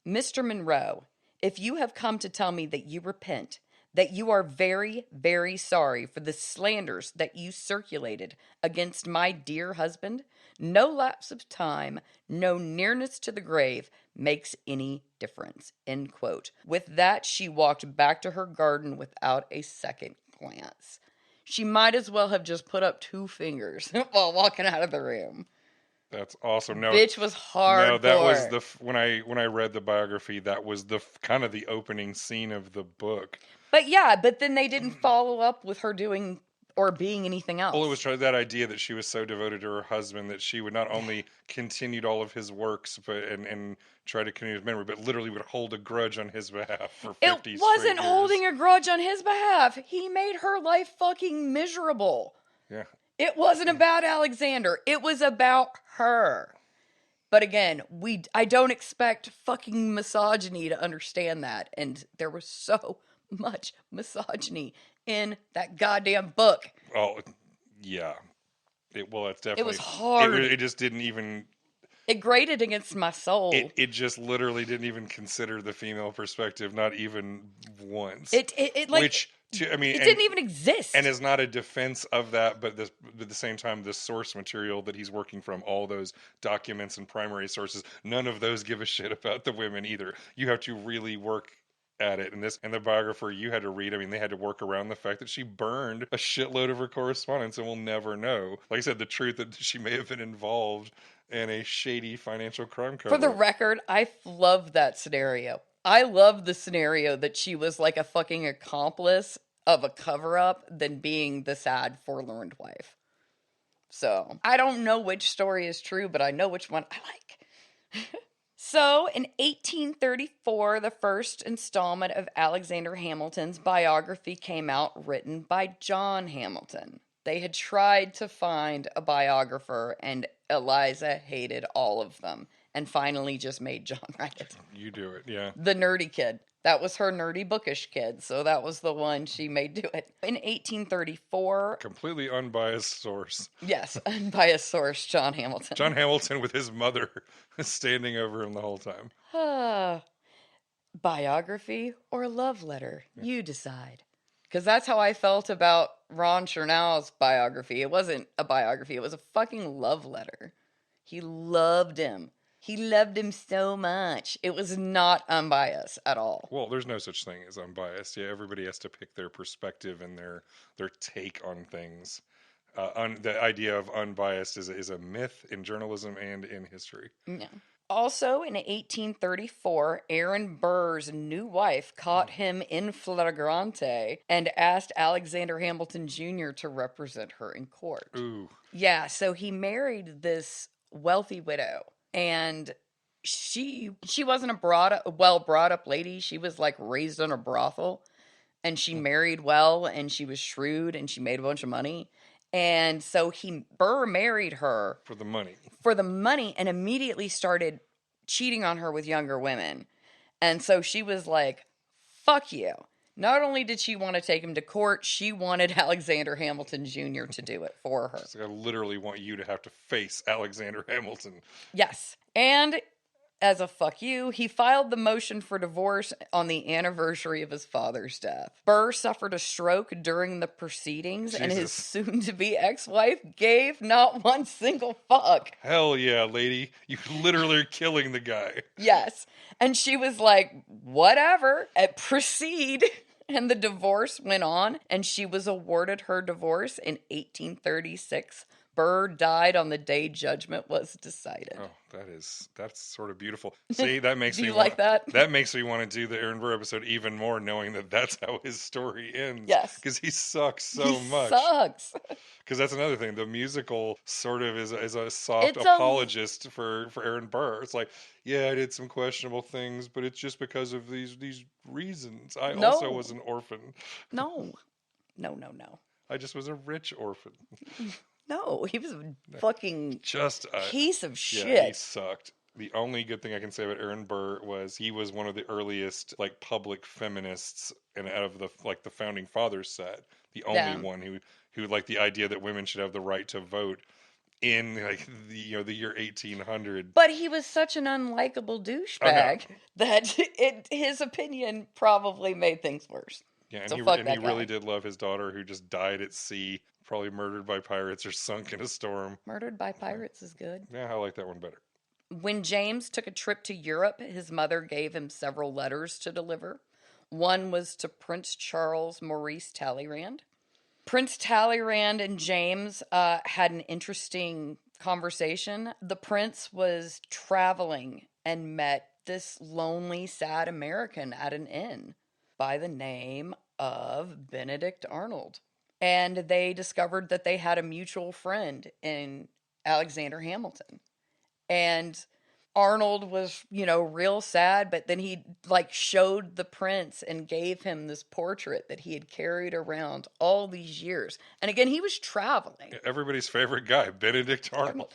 "Mr. Monroe, if you have come to tell me that you repent, that you are very, very sorry for the slanders that you circulated against my dear husband, no lapse of time, no nearness to the grave makes any difference." End quote. With that, she walked back to her garden without a second glance. She might as well have just put up 2 fingers while walking out of the room. That's awesome. No, Bitch was hardcore. No, that was when I read the biography. That was the kind of the opening scene of the book. But then they didn't follow up with her doing or being anything else. Well, it was that idea that she was so devoted to her husband that she would not only continued all of his works, but and try to continue his memory, but literally would hold a grudge on his behalf for 50 It wasn't straight years. holding a grudge on his behalf. He made her life fucking miserable. Yeah. It wasn't about Alexander. It was about her. But again, I don't expect fucking misogyny to understand that. And there was so much misogyny in that goddamn book. Oh, yeah. It's definitely. It was hard. It just didn't even. It grated against my soul. It just literally didn't even consider the female perspective, not even once. It didn't even exist. And is not a defense of that, but at the same time, the source material that he's working from, all those documents and primary sources, none of those give a shit about the women either. You have to really work at it. And the biographer you had to read, I mean, they had to work around the fact that she burned a shitload of her correspondence, and we'll never know. Like I said, the truth that she may have been involved in a shady financial crime cover. For the record, I love that scenario. I love the scenario that she was like a fucking accomplice of a cover-up than being the sad, forlorn wife. So, I don't know which story is true, but I know which one I like. So, in 1834, the first installment of Alexander Hamilton's biography came out, written by John Hamilton. They had tried to find a biographer, and Eliza hated all of them, and finally just made John write it. You do it, yeah. The nerdy kid. That was her nerdy bookish kid, so that was the one she made do it. In 1834... Completely unbiased source. Yes, unbiased source, John Hamilton. John Hamilton with his mother standing over him the whole time. Biography or love letter? Yeah. You decide. Because that's how I felt about Ron Chernow's biography. It wasn't a biography, it was a fucking love letter. He loved him. He loved him so much. It was not unbiased at all. Well, there's no such thing as unbiased. Yeah, everybody has to pick their perspective and their take on things. The idea of unbiased is a myth in journalism and in history. No. Also, in 1834, Aaron Burr's new wife caught him in flagrante and asked Alexander Hamilton Jr. to represent her in court. Ooh. Yeah, so he married this wealthy widow. And she wasn't a well brought up lady. She was like raised in a brothel, and she married well, and she was shrewd, and she made a bunch of money. And so Burr married her for the money, and immediately started cheating on her with younger women. And so she was like, "Fuck you." Not only did she want to take him to court, she wanted Alexander Hamilton Jr. to do it for her. So I literally want you to have to face Alexander Hamilton. Yes. And as a fuck you, he filed the motion for divorce on the anniversary of his father's death. Burr suffered a stroke during the proceedings, and his soon-to-be ex-wife gave not one single fuck. Hell yeah, lady. You literally are killing the guy. Yes. And she was like, whatever, proceed. And the divorce went on, and she was awarded her divorce in 1836 Burr died on the day judgment was decided. Oh, that's sort of beautiful. See, that makes Do me you like that? That makes me want to do the Aaron Burr episode even more, knowing that that's how his story ends. Yes. Because he sucks so He much. sucks. Because that's another thing. The musical sort of is a soft It's apologist for Aaron Burr. It's like, yeah, I did some questionable things, but it's just because of these reasons. I also was an orphan. No. I just was a rich orphan. No, he was a fucking piece of shit. Yeah, he sucked. The only good thing I can say about Aaron Burr was he was one of the earliest like public feminists and out of the founding fathers set. The only one who like the idea that women should have the right to vote in like the year 1800. But he was such an unlikable douchebag that his opinion probably made things worse. Yeah, and so he really did love his daughter, who just died at sea, probably murdered by pirates or sunk in a storm. Murdered by pirates is good. Yeah, I like that one better. When James took a trip to Europe, his mother gave him several letters to deliver. One was to Prince Charles Maurice Talleyrand. Prince Talleyrand and James had an interesting conversation. The prince was traveling and met this lonely, sad American at an inn by the name of Benedict Arnold. And they discovered that they had a mutual friend in Alexander Hamilton. And Arnold was, real sad, but then he showed the prince and gave him this portrait that he had carried around all these years. And again, he was traveling. Everybody's favorite guy, Benedict Arnold.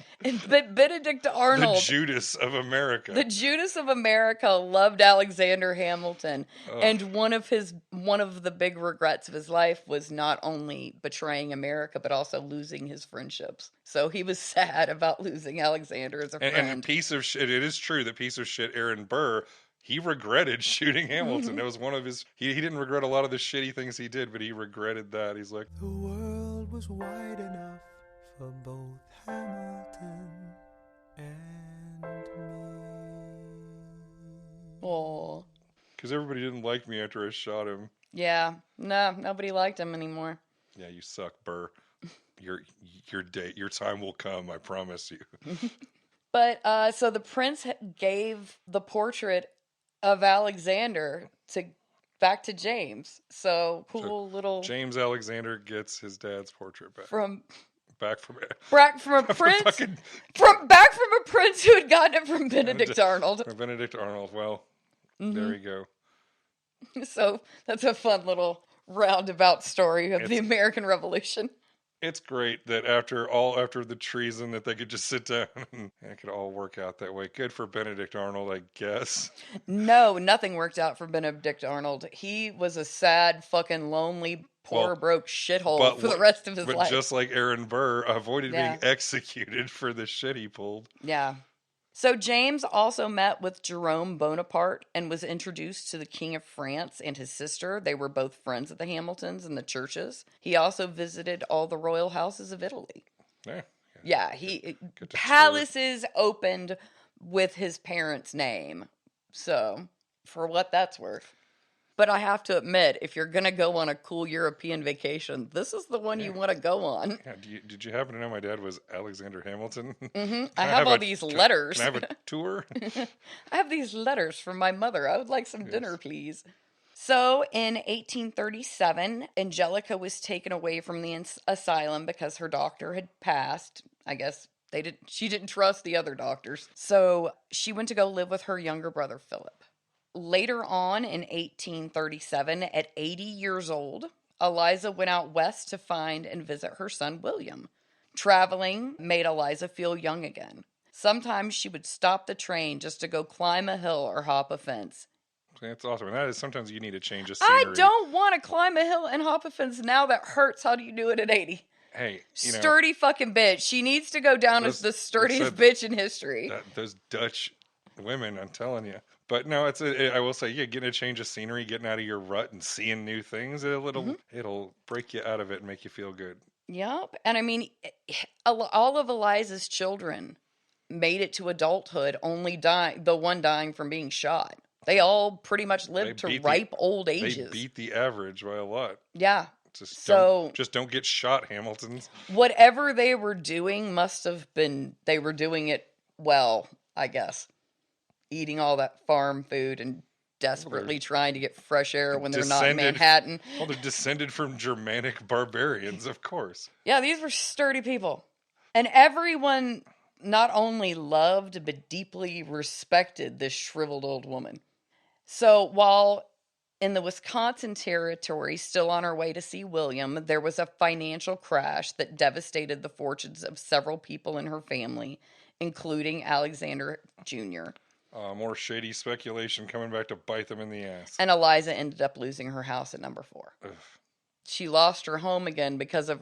But Benedict Arnold, the Judas of America. The Judas of America loved Alexander Hamilton. And one of the big regrets of his life was not only betraying America, but also losing his friendships. So he was sad about losing Alexander as a friend. And a piece of shit, it is true that piece of shit Aaron Burr, he regretted shooting Hamilton. It was one of his, he didn't regret a lot of the shitty things he did, but he regretted that. He's like, the world was wide enough for both Hamilton and me. Oh. Because everybody didn't like me after I shot him. Yeah, no, nobody liked him anymore. Yeah, you suck, Burr. Your time will come, I promise you. But so the prince gave the portrait of Alexander back to James. So little James Alexander gets his dad's portrait back from a prince from a prince who had gotten it from Benedict Arnold. Benedict Arnold. Well, there you go. So that's a fun little roundabout story of the American Revolution. It's great that after the treason that they could just sit down and it could all work out that way. Good for Benedict Arnold, I guess. No, nothing worked out for Benedict Arnold. He was a sad, fucking lonely, broke shithole for the rest of his life. But just like Aaron Burr avoided being executed for the shit he pulled. Yeah. So James also met with Jerome Bonaparte and was introduced to the King of France and his sister. They were both friends of the Hamiltons and the churches. He also visited all the royal houses of Italy. Yeah, palaces opened with his parents' name. So, for what that's worth. But I have to admit, if you're going to go on a cool European vacation, this is the one you want to go on. Yeah, did you happen to know my dad was Alexander Hamilton? Mm-hmm. I have all these letters. Can I have a tour? I have these letters from my mother. I would like some dinner, please. So, in 1837, Angelica was taken away from the asylum because her doctor had passed. I guess she didn't trust the other doctors. So, she went to go live with her younger brother, Philip. Later on in 1837, at 80 years old, Eliza went out west to find and visit her son, William. Traveling made Eliza feel young again. Sometimes she would stop the train just to go climb a hill or hop a fence. That's awesome. And that is sometimes you need a change of scenery. I don't want to climb a hill and hop a fence now. That hurts. How do you do it at 80? Hey, sturdy fucking bitch. She needs to go down as the sturdiest bitch in history. Those Dutch women, I'm telling you. But no, I will say, getting a change of scenery, getting out of your rut and seeing new things, it'll break you out of it and make you feel good. Yep. And I mean, all of Eliza's children made it to adulthood, the one dying from being shot. They all pretty much lived to ripe old ages. They beat the average by a lot. Yeah. Just So don't get shot, Hamiltons. whatever they were doing must have been, they were doing it well, I guess. Eating all that farm food and desperately trying to get fresh air when they're not in Manhattan. Well, they're descended from Germanic barbarians, of course. Yeah, these were sturdy people. And everyone not only loved, but deeply respected this shriveled old woman. So while in the Wisconsin Territory, still on her way to see William, there was a financial crash that devastated the fortunes of several people in her family, including Alexander Jr. More shady speculation coming back to bite them in the ass. And Eliza ended up losing her house at number 4. Ugh. She lost her home again because of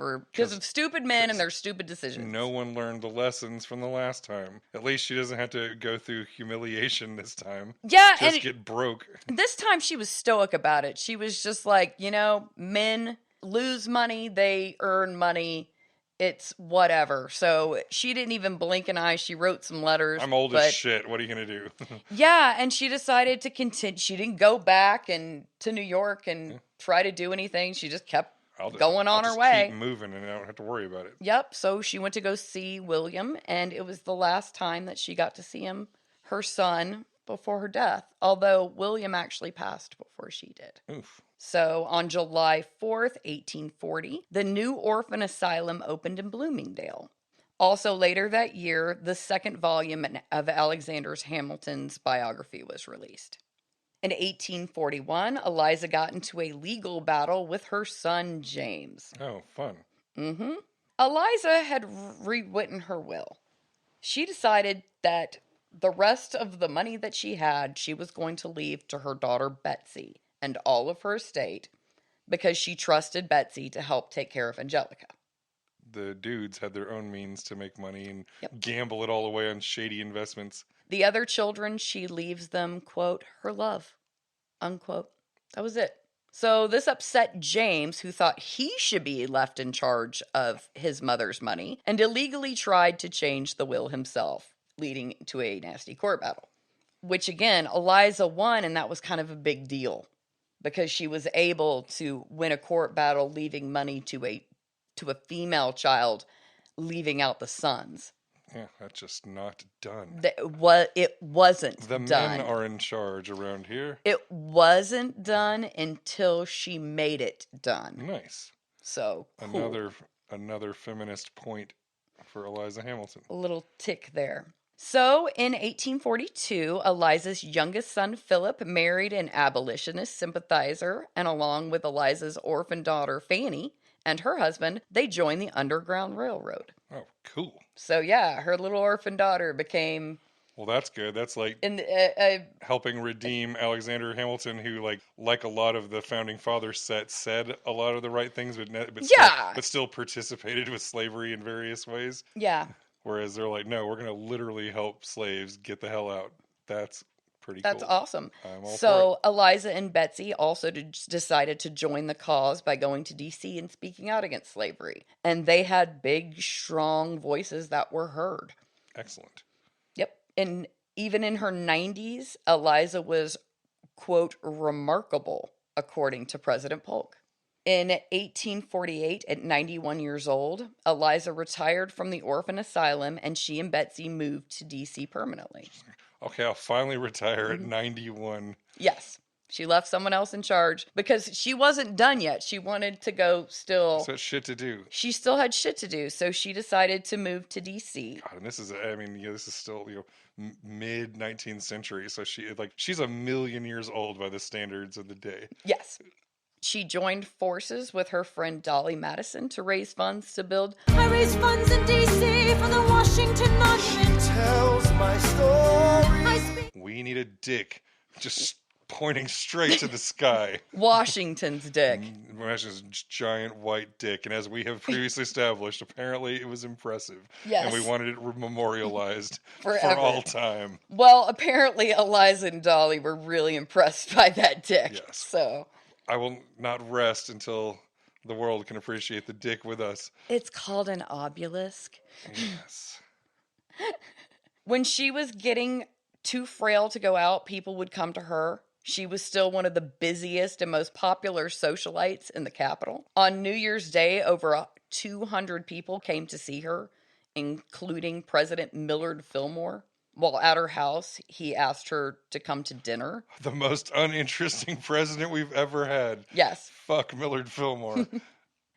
stupid men and their stupid decisions. No one learned the lessons from the last time. At least she doesn't have to go through humiliation this time. Yeah, just get broke. This time she was stoic about it. She was just like, men lose money, they earn money. It's whatever. So she didn't even blink an eye. She wrote some letters. I'm old as shit. What are you going to do? Yeah, and she decided to continue. She didn't go back to New York and try to do anything. She just kept going on her way. Keep moving and I don't have to worry about it. Yep. So she went to go see William, and it was the last time that she got to see him, her son, before her death. Although William actually passed before she did. Oof. So on July 4th, 1840, the new orphan asylum opened in Bloomingdale. Also later that year, the second volume of Alexander Hamilton's biography was released. In 1841, Eliza got into a legal battle with her son, James. Oh, fun. Mm-hmm. Eliza had rewritten her will. She decided that the rest of the money that she had, she was going to leave to her daughter, Betsy, and all of her estate, because she trusted Betsy to help take care of Angelica. The dudes had their own means to make money and gamble it all away on shady investments. The other children, she leaves them, quote, her love, unquote. That was it. So this upset James, who thought he should be left in charge of his mother's money, and illegally tried to change the will himself, leading to a nasty court battle. Which again, Eliza won, and that was kind of a big deal, because she was able to win a court battle, leaving money to a female child, leaving out the sons. Yeah, that's just not done. It wasn't done. The men are in charge around here. It wasn't done until she made it done. Nice. So, cool. Another feminist point for Eliza Hamilton. A little tick there. So, in 1842, Eliza's youngest son, Philip, married an abolitionist sympathizer, and along with Eliza's orphan daughter, Fanny, and her husband, they joined the Underground Railroad. Oh, cool. So, yeah, her little orphan daughter became... Well, that's good. That's like helping redeem Alexander Hamilton, who, like a lot of the founding fathers said a lot of the right things, but still participated with slavery in various ways. Yeah. Whereas they're like, no, we're going to literally help slaves get the hell out. That's pretty That's cool. awesome. I'm all so for it. Eliza and Betsy also decided to join the cause by going to D.C. and speaking out against slavery. And they had big, strong voices that were heard. Excellent. Yep. And even in her 90s, Eliza was, quote, remarkable, according to President Polk. In 1848, at 91 years old, Eliza retired from the orphan asylum, and she and Betsy moved to D.C. permanently. Okay, I'll finally retire at 91. Yes. She left someone else in charge because she wasn't done yet. She wanted to go still. So shit to do. She still had shit to do, so she decided to move to D.C. God, and this is still, mid 19th century. So she's a million years old by the standards of the day. Yes. She joined forces with her friend Dolly Madison to raise funds to build... I raise funds in D.C. for the Washington Monument. She tells my story. We need a dick just pointing straight to the sky. Washington's dick. Imagine this giant white dick. And as we have previously established, apparently it was impressive. Yes. And we wanted it memorialized for Forever. all time. Well, apparently Eliza and Dolly were really impressed by that dick. Yes. So... I will not rest until the world can appreciate the dick with us. It's called an obelisk. Yes. When she was getting too frail to go out, people would come to her She was still one of the busiest and most popular socialites in the capital. On New Year's Day, over 200 people came to see her, including President Millard Fillmore. While at her house, he asked her to come to dinner. The most uninteresting president we've ever had. Yes. Fuck Millard Fillmore.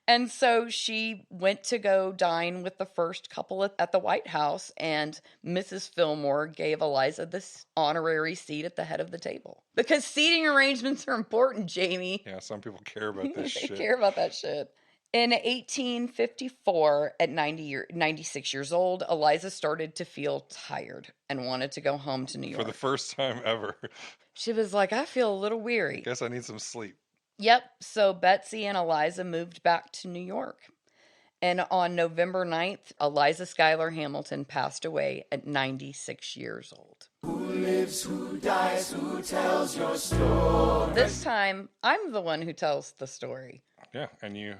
And so she went to go dine with the first couple at the White House, and Mrs. Fillmore gave Eliza this honorary seat at the head of the table. Because seating arrangements are important, Jamie. Yeah, some people care about this They shit. care about that shit. In 1854, at 96 years old, Eliza started to feel tired and wanted to go home to New York. For the first time ever. She was like, I feel a little weary. Guess I need some sleep. Yep, so Betsy and Eliza moved back to New York. And on November 9th, Eliza Schuyler Hamilton passed away at 96 years old. Who lives, who dies, who tells your story? This time, I'm the one who tells the story. Yeah, and you...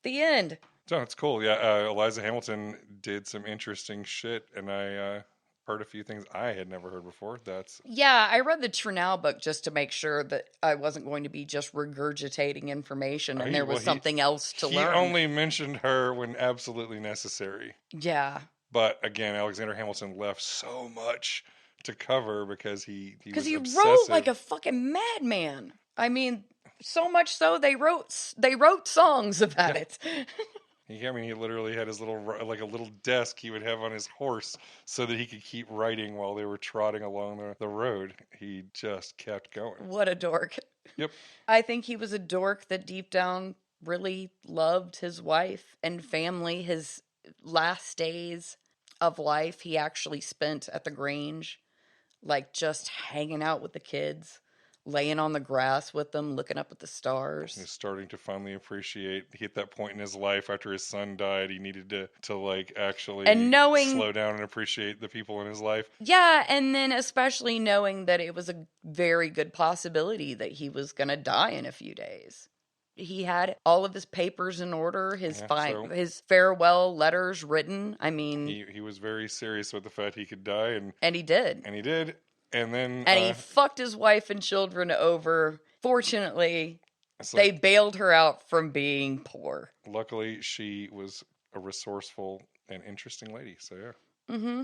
The end. So it's cool. Yeah, Eliza Hamilton did some interesting shit, and I heard a few things I had never heard before. Yeah, I read the Trunell book just to make sure that I wasn't going to be just regurgitating information and there was something else to learn. He only mentioned her when absolutely necessary. Yeah. But again, Alexander Hamilton left so much to cover because he was obsessive. Wrote like a fucking madman. I mean, so much so they wrote songs about it. I mean, he literally had his little, like a little desk he would have on his horse so that he could keep writing while they were trotting along the road. He just kept going. What a dork. Yep. I think he was a dork that deep down really loved his wife and family. His last days of life, he actually spent at the Grange, like just hanging out with the kids. Laying on the grass with them, looking up at the stars. He's starting to finally appreciate. He hit that point in his life after his son died. He needed to like actually slow down and appreciate the people in his life. Yeah, and then especially knowing that it was a very good possibility that he was going to die in a few days. He had all of his papers in order, his farewell letters written. I mean, he was very serious with the fact he could die, and he did. And he did. And then... And he fucked his wife and children over. Fortunately, they bailed her out from being poor. Luckily, she was a resourceful and interesting lady. So, yeah. Mm-hmm.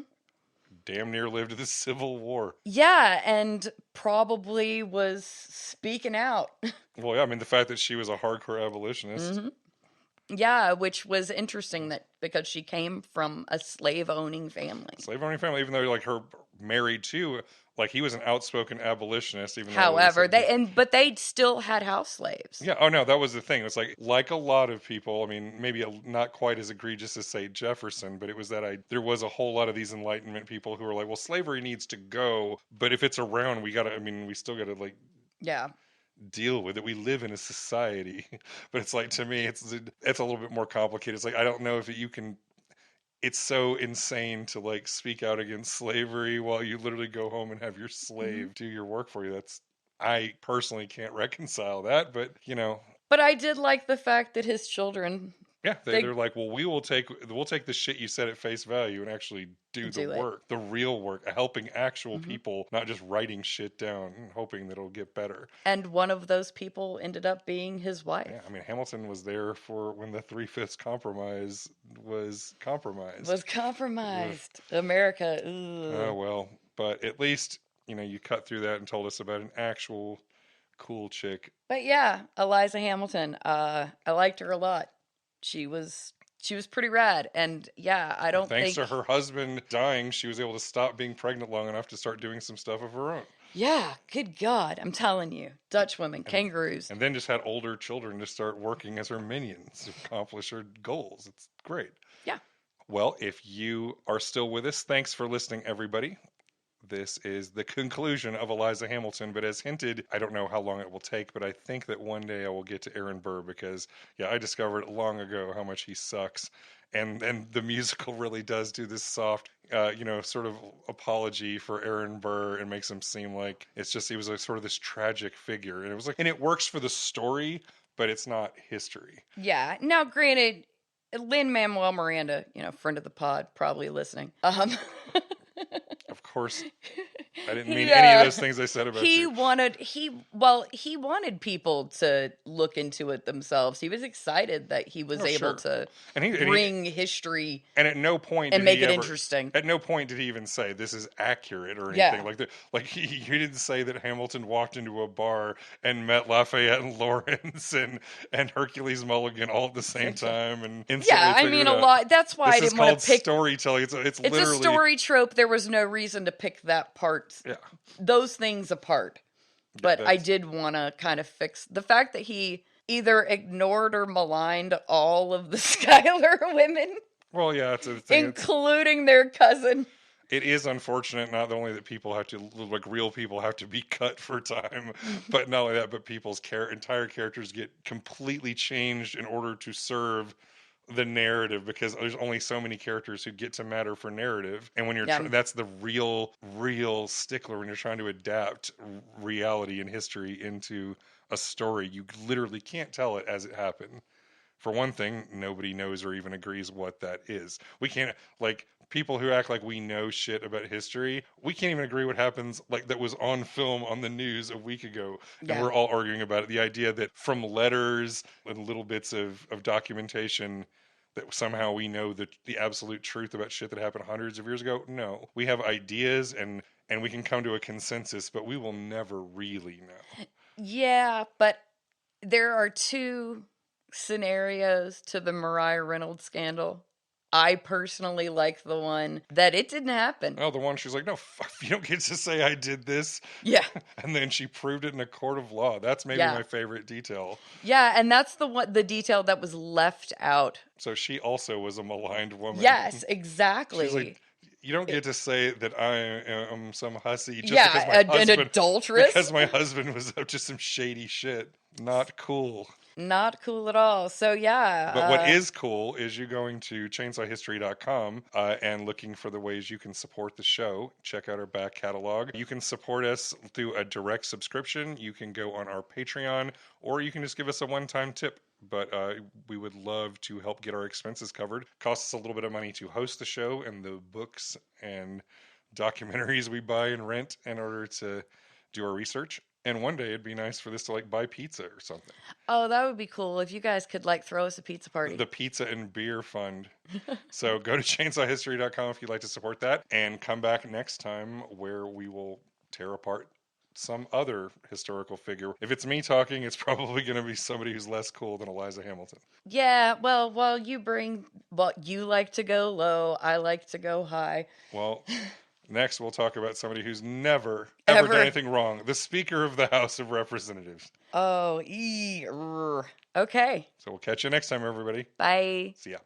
Damn near lived the Civil War. Yeah, and probably was speaking out. Well, yeah, I mean, the fact that she was a hardcore abolitionist. Mm-hmm. Yeah, which was interesting because she came from a slave-owning family. Slave-owning family, even though, like, her married to... Like, he was an outspoken abolitionist, even though... However, but they still had house slaves. Yeah, oh no, that was the thing. It's like a lot of people, I mean, maybe not quite as egregious as, say, Jefferson, but it was that there was a whole lot of these Enlightenment people who were like, well, slavery needs to go, but if it's around, we still gotta, like... Yeah. Deal with it. We live in a society. But it's like, to me, it's a little bit more complicated. It's like, I don't know if you can... It's so insane to like speak out against slavery while you literally go home and have your slave do your work for you. I personally can't reconcile that, but you know. But I did like the fact that his children. Yeah, they're like, well, we'll take the shit you said at face value and actually do the work, the real work, helping actual people, not just writing shit down and hoping that it'll get better. And one of those people ended up being his wife. Yeah, I mean, Hamilton was there for when the 3/5 compromise was compromised. America. Ugh. Oh, well, but at least, you know, you cut through that and told us about an actual cool chick. But yeah, Eliza Hamilton, I liked her a lot. She was pretty rad, and yeah, I don't think... Thanks to her husband dying, she was able to stop being pregnant long enough to start doing some stuff of her own. Yeah, good God, I'm telling you. Dutch women, kangaroos. And then just had older children to start working as her minions to accomplish her goals. It's great. Yeah. Well, if you are still with us, thanks for listening, everybody. This is the conclusion of Eliza Hamilton, but as hinted, I don't know how long it will take, but I think that one day I will get to Aaron Burr because, yeah, I discovered long ago how much he sucks. And the musical really does do this soft, sort of apology for Aaron Burr and makes him seem like he was like sort of this tragic figure. And it was like, and it works for the story, but it's not history. Yeah. Now, granted, Lin-Manuel Miranda, friend of the pod, probably listening. Of course, I didn't mean any of those things I said about he you. he wanted people to look into it themselves. He was excited that he was able to bring history and at no point and did make he it ever, interesting. At no point did he even say this is accurate or anything Yeah. like he didn't say that Hamilton walked into a bar and met Lafayette and Lawrence and Hercules Mulligan all at the same time and instantly Yeah, I mean figured a out, lot. That's why I this is didn't want called to pick storytelling. It's literally a story trope. There was no reason to pick that part. Yeah. Those things apart. But I did want to kind of fix the fact that he either ignored or maligned all of the Schuyler women. Well, yeah, it's a thing. Including their cousin. It is unfortunate, not only that people have to, like real people have to be cut for time, but not only that, but people's entire characters get completely changed in order to serve the narrative, because there's only so many characters who get to matter for narrative. And when you're that's the real stickler when you're trying to adapt reality and history into a story. You literally can't tell it as it happened. For one thing, nobody knows or even agrees what that is. We can't, like, people who act like we know shit about history, we can't even agree what happens, like, that was on film on the news a week ago. And we're all arguing about it. The idea that from letters and little bits of documentation that somehow we know the absolute truth about shit that happened hundreds of years ago. No, we have ideas and we can come to a consensus, but we will never really know. Yeah, but there are two scenarios to the Mariah Reynolds scandal. I personally like the one that it didn't happen. Oh, the one she's like, no, fuck, you don't get to say I did this. Yeah. And then she proved it in a court of law. That's maybe my favorite detail. Yeah, and that's the detail that was left out. So she also was a maligned woman. Yes, exactly. She's like, you don't get to say that I am some hussy just because my husband, an adulteress. Because my husband was up to some shady shit. Not cool. Not cool at all. So yeah. But what is cool is you going to chainsawhistory.com and looking for the ways you can support the show. Check out our back catalog. You can support us through a direct subscription. You can go on our Patreon, or you can just give us a one-time tip. But we would love to help get our expenses covered. Costs us a little bit of money to host the show and the books and documentaries we buy and rent in order to do our research. And one day it'd be nice for this to like buy pizza or something. Oh, that would be cool if you guys could like throw us a pizza party. The Pizza and Beer Fund. So go to chainsawhistory.com if you'd like to support that, and come back next time where we will tear apart some other historical figure. If it's me talking, it's probably going to be somebody who's less cool than Eliza Hamilton. Yeah, well, you like to go low, I like to go high. Well, next we'll talk about somebody who's never done anything wrong. The Speaker of the House of Representatives. Oh, okay. So we'll catch you next time, everybody. Bye. See ya.